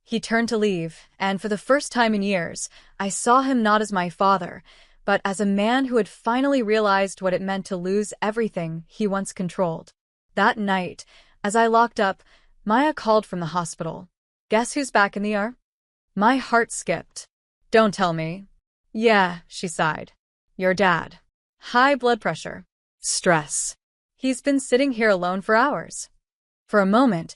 He turned to leave, and for the first time in years, I saw him not as my father, but as a man who had finally realized what it meant to lose everything he once controlled. That night, as I locked up, Maya called from the hospital. Guess who's back in the ER? My heart skipped. Don't tell me. Yeah, she sighed. Your dad. High blood pressure. Stress. He's been sitting here alone for hours. For a moment,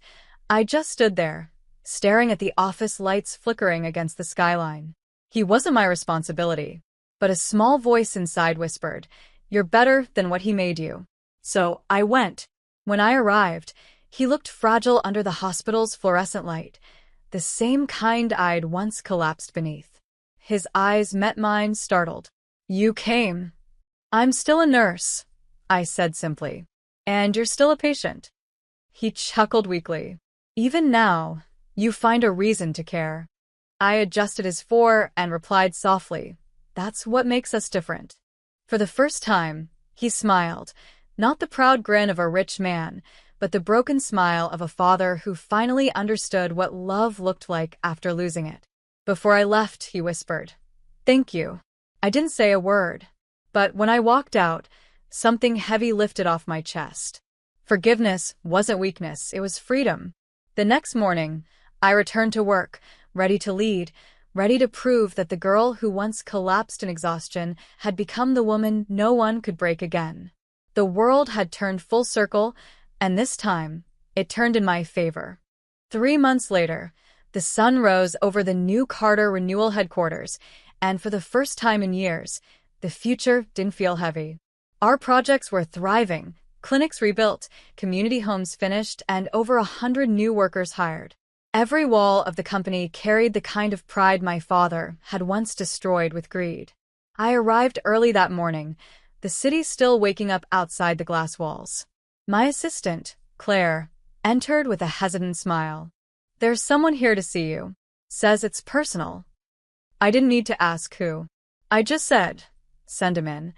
I just stood there, staring at the office lights flickering against the skyline. He wasn't my responsibility, but a small voice inside whispered, "You're better than what he made you." So I went. When I arrived, he looked fragile under the hospital's fluorescent light, the same kind I'd once collapsed beneath. His eyes met mine, startled. You came. I'm still a nurse, I said simply. And you're still a patient. He chuckled weakly. Even now, you find a reason to care. I adjusted his fore and replied softly, That's what makes us different. For the first time, he smiled, not the proud grin of a rich man, but the broken smile of a father who finally understood what love looked like after losing it. Before I left, he whispered, Thank you. I didn't say a word, but when I walked out, something heavy lifted off my chest. Forgiveness wasn't weakness, it was freedom. The next morning, I returned to work, ready to lead, ready to prove that the girl who once collapsed in exhaustion had become the woman no one could break again. The world had turned full circle, and this time, it turned in my favor. 3 months later, the sun rose over the new Carter Renewal headquarters, and for the first time in years, the future didn't feel heavy. Our projects were thriving, clinics rebuilt, community homes finished, and over 100 new workers hired. Every wall of the company carried the kind of pride my father had once destroyed with greed. I arrived early that morning, the city still waking up outside the glass walls. My assistant, Claire, entered with a hesitant smile. There's someone here to see you. Says it's personal. I didn't need to ask who. I just said, send him in.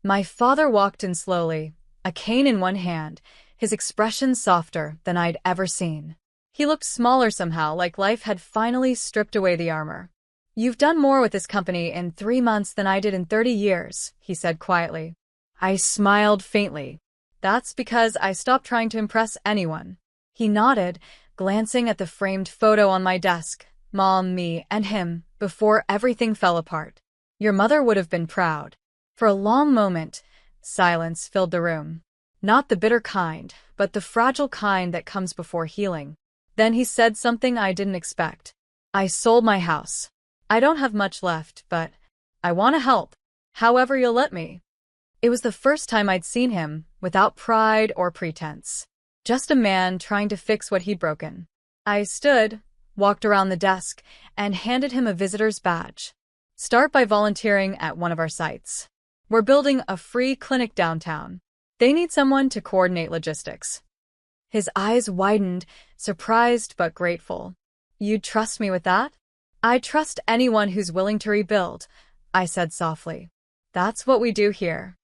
My father walked in slowly, a cane in one hand, his expression softer than I'd ever seen. He looked smaller somehow, like life had finally stripped away the armor. You've done more with this company in 3 months than I did in 30 years, he said quietly. I smiled faintly. That's because I stopped trying to impress anyone. He nodded, glancing at the framed photo on my desk, Mom, me, and him, before everything fell apart. Your mother would have been proud. For a long moment, silence filled the room. Not the bitter kind, but the fragile kind that comes before healing. Then he said something I didn't expect. I sold my house. I don't have much left, but I want to help. However you'll let me. It was the first time I'd seen him, without pride or pretense. Just a man trying to fix what he'd broken. I stood, walked around the desk, and handed him a visitor's badge. Start by volunteering at one of our sites. We're building a free clinic downtown. They need someone to coordinate logistics. His eyes widened, surprised but grateful. You'd trust me with that? I trust anyone who's willing to rebuild, I said softly. That's what we do here.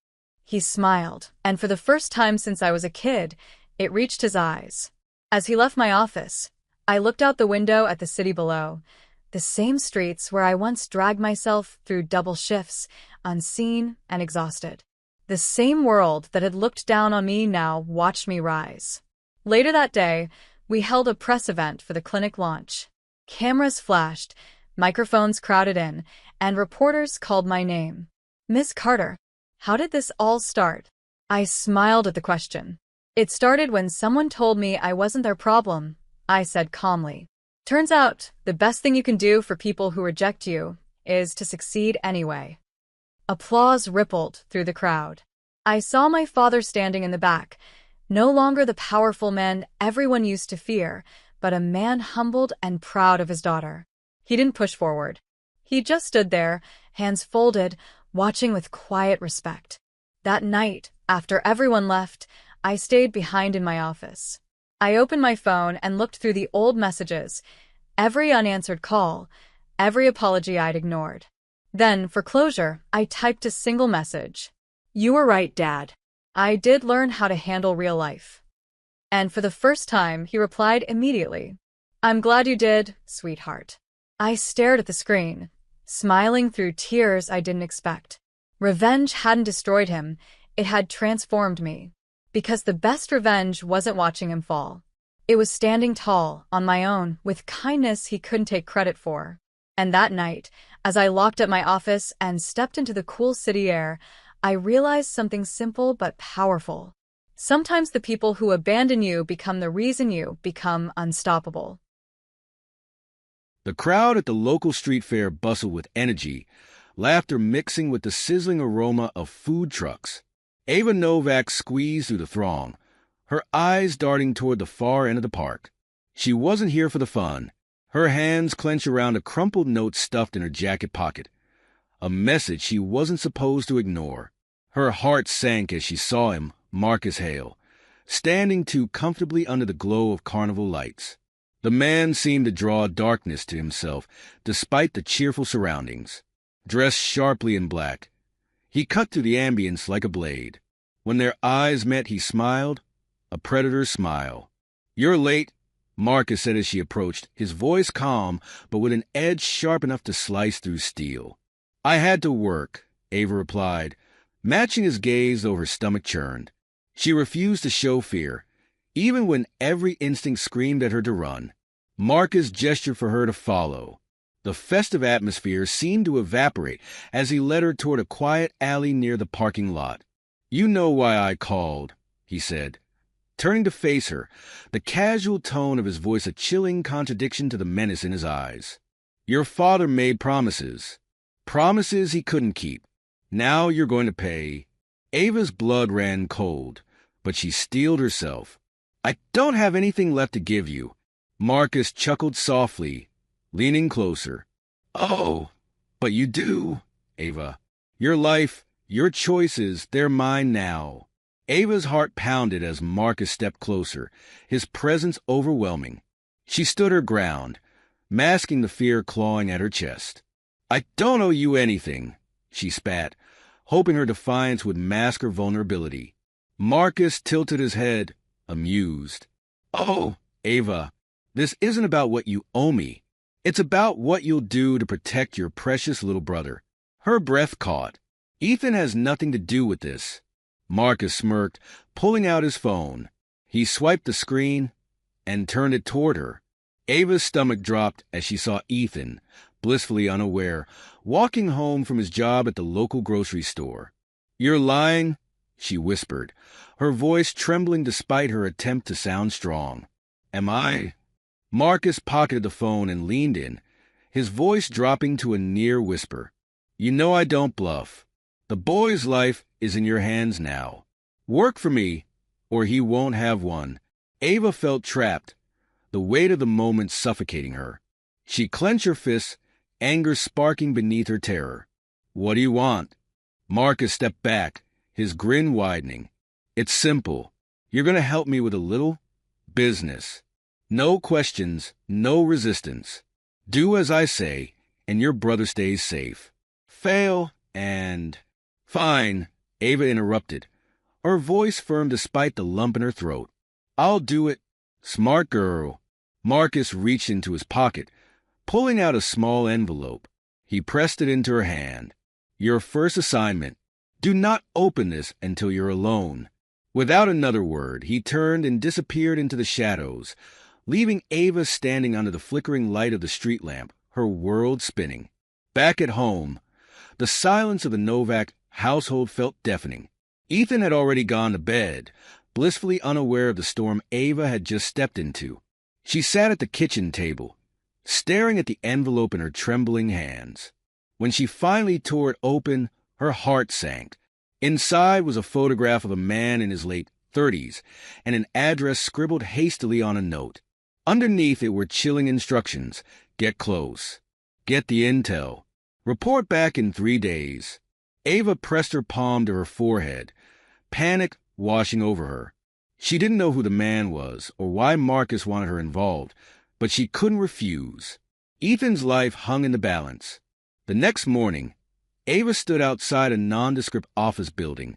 He smiled, and for the first time since I was a kid, it reached his eyes. As he left my office, I looked out the window at the city below, the same streets where I once dragged myself through double shifts, unseen and exhausted. The same world that had looked down on me now watched me rise. Later that day, we held a press event for the clinic launch. Cameras flashed, microphones crowded in, and reporters called my name. Miss Carter, how did this all start? I smiled at the question. It started when someone told me I wasn't their problem, I said calmly. Turns out, the best thing you can do for people who reject you is to succeed anyway. Applause rippled through the crowd. I saw my father standing in the back, no longer the powerful man everyone used to fear, but a man humbled and proud of his daughter. He didn't push forward. He just stood there, hands folded, watching with quiet respect. That night, after everyone left, I stayed behind in my office. I opened my phone and looked through the old messages, every unanswered call, every apology I'd ignored. Then, for closure, I typed a single message. You were right, Dad. I did learn how to handle real life. And for the first time, he replied immediately. I'm glad you did, sweetheart. I stared at the screen, smiling through tears I didn't expect. Revenge hadn't destroyed him, it had transformed me. Because the best revenge wasn't watching him fall. It was standing tall, on my own, with kindness he couldn't take credit for. And that night, as I locked up my office and stepped into the cool city air, I realized something simple but powerful. Sometimes the people who abandon you become the reason you become unstoppable. The crowd at the local street fair bustled with energy, laughter mixing with the sizzling aroma of food trucks. Ava Novak squeezed through the throng, her eyes darting toward the far end of the park. She wasn't here for the fun. Her hands clenched around a crumpled note stuffed in her jacket pocket, a message she wasn't supposed to ignore. Her heart sank as she saw him, Marcus Hale, standing too comfortably under the glow of carnival lights. The man seemed to draw darkness to himself, despite the cheerful surroundings. Dressed sharply in black, he cut through the ambience like a blade. When their eyes met, he smiled, a predator's smile. You're late, Marcus said as she approached, his voice calm, but with an edge sharp enough to slice through steel. I had to work, Ava replied, matching his gaze though her stomach churned. She refused to show fear, even when every instinct screamed at her to run. Marcus gestured for her to follow. The festive atmosphere seemed to evaporate as he led her toward a quiet alley near the parking lot. You know why I called, he said. Turning to face her, the casual tone of his voice a chilling contradiction to the menace in his eyes. Your father made promises. Promises he couldn't keep. Now you're going to pay. Ava's blood ran cold, but she steeled herself. I don't have anything left to give you. Marcus chuckled softly, leaning closer. Oh, but you do, Ava. Your life, your choices, they're mine now. Ava's heart pounded as Marcus stepped closer, his presence overwhelming. She stood her ground, masking the fear clawing at her chest. I don't owe you anything, she spat, hoping her defiance would mask her vulnerability. Marcus tilted his head, amused. Oh, Ava, this isn't about what you owe me. It's about what you'll do to protect your precious little brother. Her breath caught. Ethan has nothing to do with this. Marcus smirked, pulling out his phone. He swiped the screen and turned it toward her. Ava's stomach dropped as she saw Ethan, blissfully unaware, walking home from his job at the local grocery store. You're lying, she whispered, her voice trembling despite her attempt to sound strong. Am I? Marcus pocketed the phone and leaned in, his voice dropping to a near whisper. You know I don't bluff. The boy's life is in your hands now. Work for me, or he won't have one. Ava felt trapped, the weight of the moment suffocating her. She clenched her fists, anger sparking beneath her terror. What do you want? Marcus stepped back, his grin widening. It's simple. You're going to help me with a little business. No questions, no resistance. Do as I say, and your brother stays safe. Fail, and... Fine, Ava interrupted, her voice firm despite the lump in her throat. I'll do it. Smart girl. Marcus reached into his pocket, pulling out a small envelope. He pressed it into her hand. Your first assignment. Do not open this until you're alone. Without another word, he turned and disappeared into the shadows, leaving Ava standing under the flickering light of the street lamp, her world spinning. Back at home, the silence of the Novak household felt deafening. Ethan had already gone to bed, blissfully unaware of the storm Ava had just stepped into. She sat at the kitchen table, staring at the envelope in her trembling hands. When she finally tore it open, her heart sank. Inside was a photograph of a man in his late 30s and an address scribbled hastily on a note. Underneath it were chilling instructions: get close, get the intel, report back in 3 days. Ava pressed her palm to her forehead, panic washing over her. She didn't know who the man was or why Marcus wanted her involved, but she couldn't refuse. Ethan's life hung in the balance. The next morning, Ava stood outside a nondescript office building,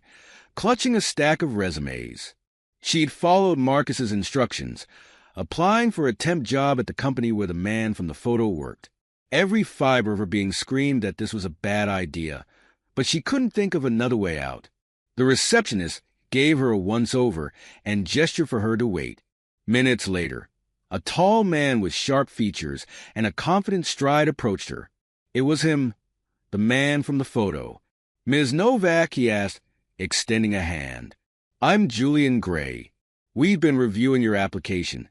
clutching a stack of resumes. She'd followed Marcus's instructions, applying for a temp job at the company where the man from the photo worked. Every fiber of her being screamed that this was a bad idea, but she couldn't think of another way out. The receptionist gave her a once-over and gestured for her to wait. Minutes later, a tall man with sharp features and a confident stride approached her. It was him, the man from the photo. "Ms. Novak," he asked, extending a hand. "I'm Julian Gray. We've been reviewing your application,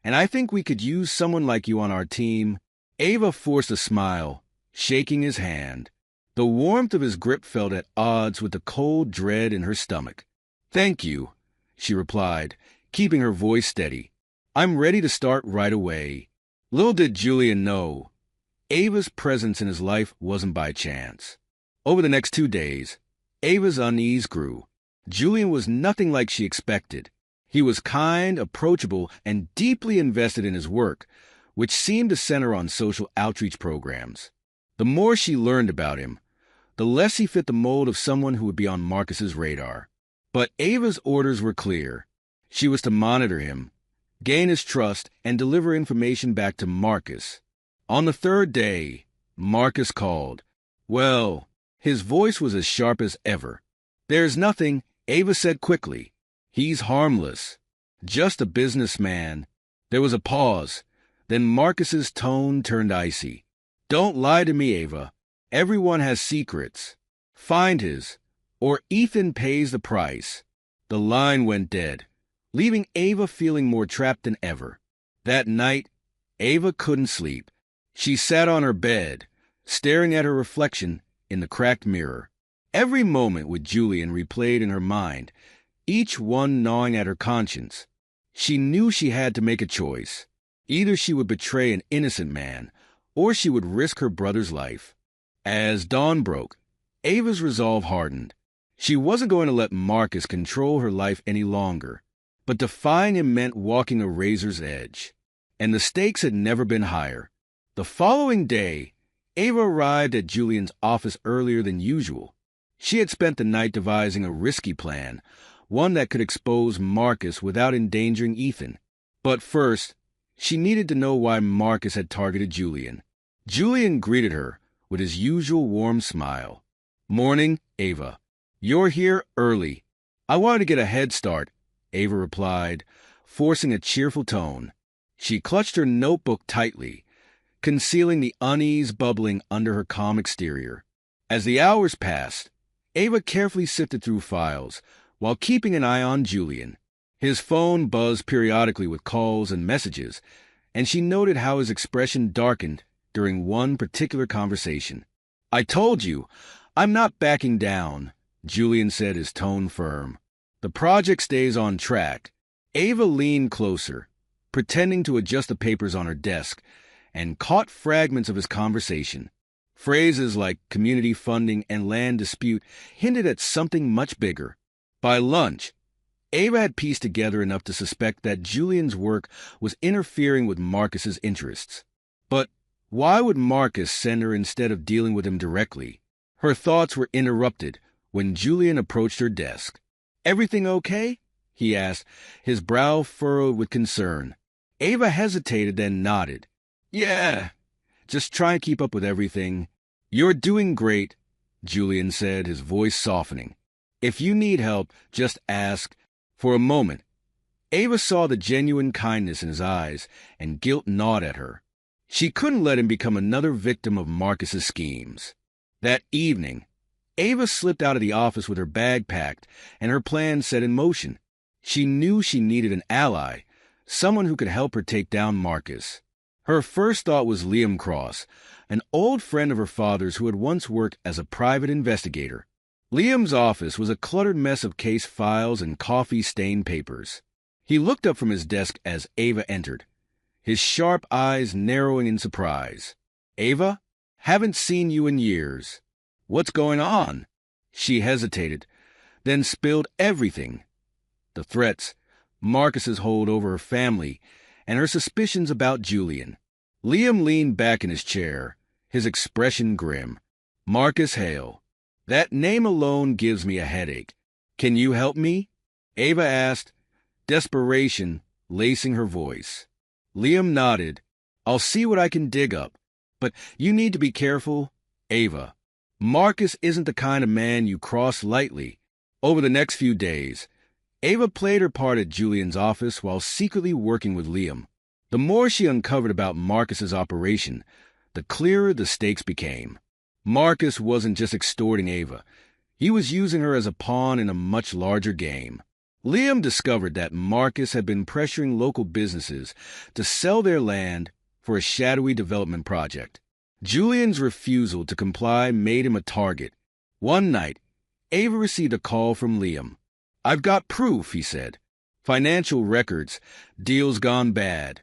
and I think we could use someone like you on our team." Ava forced a smile, shaking his hand. The warmth of his grip felt at odds with the cold dread in her stomach. "Thank you," she replied, keeping her voice steady. "I'm ready to start right away." Little did Julian know, Ava's presence in his life wasn't by chance. Over the next 2 days, Ava's unease grew. Julian was nothing like she expected. He was kind, approachable, and deeply invested in his work, which seemed to center on social outreach programs. The more she learned about him, the less he fit the mold of someone who would be on Marcus's radar. But Ava's orders were clear. She was to monitor him, gain his trust, and deliver information back to Marcus. On the 3rd day, Marcus called. Well, his voice was as sharp as ever. "There's nothing," Ava said quickly. "He's harmless. Just a businessman." There was a pause. Then Marcus's tone turned icy. "Don't lie to me, Ava. Everyone has secrets. Find his, or Ethan pays the price." The line went dead, leaving Ava feeling more trapped than ever. That night, Ava couldn't sleep. She sat on her bed, staring at her reflection in the cracked mirror. Every moment with Julian replayed in her mind, each one gnawing at her conscience. She knew she had to make a choice. Either she would betray an innocent man, or she would risk her brother's life. As dawn broke, Ava's resolve hardened. She wasn't going to let Marcus control her life any longer, but defying him meant walking a razor's edge. And the stakes had never been higher. The following day, Ava arrived at Julian's office earlier than usual. She had spent the night devising a risky plan, one that could expose Marcus without endangering Ethan. But first, she needed to know why Marcus had targeted Julian. Julian greeted her with his usual warm smile. "Morning, Ava. You're here early." "I wanted to get a head start," Ava replied, forcing a cheerful tone. She clutched her notebook tightly, concealing the unease bubbling under her calm exterior. As the hours passed, Ava carefully sifted through files, while keeping an eye on Julian. His phone buzzed periodically with calls and messages, and she noted how his expression darkened during one particular conversation. "I told you, I'm not backing down," Julian said, his tone firm. "The project stays on track." Ava leaned closer, pretending to adjust the papers on her desk, and caught fragments of his conversation. Phrases like community funding and land dispute hinted at something much bigger. By lunch, Ava had pieced together enough to suspect that Julian's work was interfering with Marcus's interests. But why would Marcus send her instead of dealing with him directly? Her thoughts were interrupted when Julian approached her desk. "Everything okay?" he asked, his brow furrowed with concern. Ava hesitated, then nodded. "Yeah, just try and keep up with everything." "You're doing great," Julian said, his voice softening. "If you need help, just ask." For a moment, Ava saw the genuine kindness in his eyes, and guilt gnawed at her. She couldn't let him become another victim of Marcus's schemes. That evening, Ava slipped out of the office with her bag packed and her plan set in motion. She knew she needed an ally, someone who could help her take down Marcus. Her first thought was Liam Cross, an old friend of her father's who had once worked as a private investigator. Liam's office was a cluttered mess of case files and coffee-stained papers. He looked up from his desk as Ava entered, his sharp eyes narrowing in surprise. "Ava? Haven't seen you in years. What's going on?" She hesitated, then spilled everything. The threats, Marcus's hold over her family, and her suspicions about Julian. Liam leaned back in his chair, his expression grim. "Marcus Hale. That name alone gives me a headache. Can you help me?" Ava asked, desperation lacing her voice. Liam nodded. "I'll see what I can dig up. But you need to be careful, Ava. Marcus isn't the kind of man you cross lightly." Over the next few days, Ava played her part at Julian's office while secretly working with Liam. The more she uncovered about Marcus's operation, the clearer the stakes became. Marcus wasn't just extorting Ava. He was using her as a pawn in a much larger game. Liam discovered that Marcus had been pressuring local businesses to sell their land for a shadowy development project. Julian's refusal to comply made him a target. One night, Ava received a call from Liam. "I've got proof," he said. "Financial records, deals gone bad.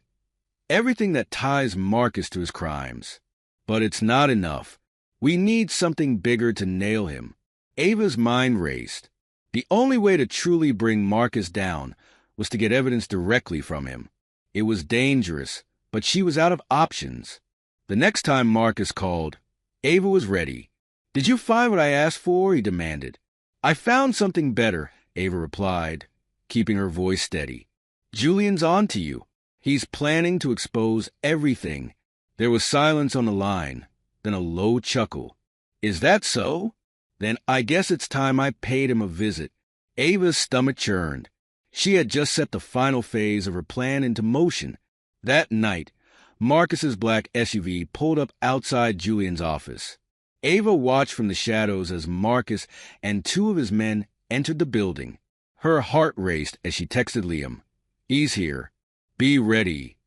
Everything that ties Marcus to his crimes. But it's not enough. We need something bigger to nail him." Ava's mind raced. The only way to truly bring Marcus down was to get evidence directly from him. It was dangerous, but she was out of options. The next time Marcus called, Ava was ready. "Did you find what I asked for?" he demanded. "I found something better," Ava replied, keeping her voice steady. "Julian's on to you. He's planning to expose everything." There was silence on the line, then a low chuckle. "Is that so? Then I guess it's time I paid him a visit." Ava's stomach churned. She had just set the final phase of her plan into motion. That night, Marcus's black SUV pulled up outside Julian's office. Ava watched from the shadows as Marcus and two of his men entered the building. Her heart raced as she texted Liam, "He's here. Be ready."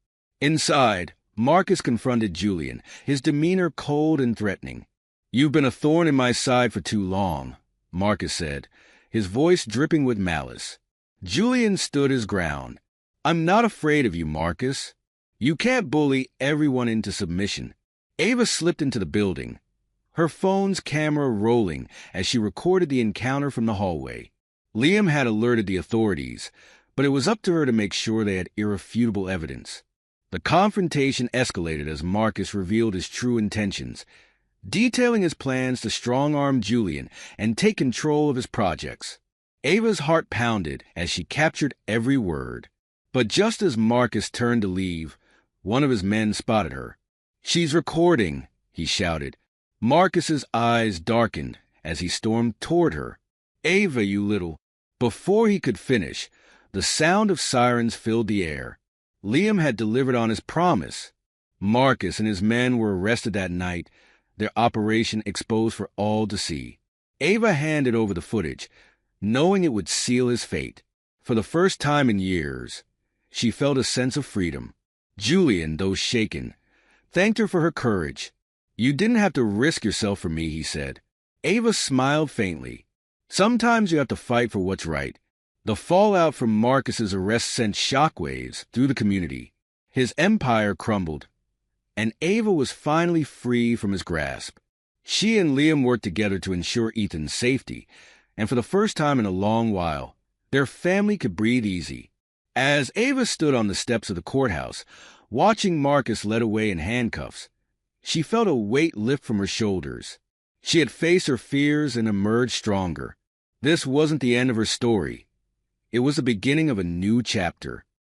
Inside, Marcus confronted Julian, his demeanor cold and threatening. "You've been a thorn in my side for too long," Marcus said, his voice dripping with malice. Julian stood his ground. "I'm not afraid of you, Marcus. You can't bully everyone into submission." Ava slipped into the building, her phone's camera rolling as she recorded the encounter from the hallway. Liam had alerted the authorities, but it was up to her to make sure they had irrefutable evidence. The confrontation escalated as Marcus revealed his true intentions, detailing his plans to strong-arm Julian and take control of his projects. Ava's heart pounded as she captured every word. But just as Marcus turned to leave, one of his men spotted her. "She's recording," he shouted. Marcus's eyes darkened as he stormed toward her. "Ava, you little—" Before he could finish, the sound of sirens filled the air. Liam had delivered on his promise. Marcus and his men were arrested that night, their operation exposed for all to see. Ava handed over the footage, knowing it would seal his fate. For the first time in years, she felt a sense of freedom. Julian, though shaken, thanked her for her courage. "You didn't have to risk yourself for me," he said. Ava smiled faintly. "Sometimes you have to fight for what's right." The fallout from Marcus's arrest sent shockwaves through the community. His empire crumbled, and Ava was finally free from his grasp. She and Liam worked together to ensure Ethan's safety, and for the first time in a long while, their family could breathe easy. As Ava stood on the steps of the courthouse, watching Marcus led away in handcuffs, she felt a weight lift from her shoulders. She had faced her fears and emerged stronger. This wasn't the end of her story. It was the beginning of a new chapter.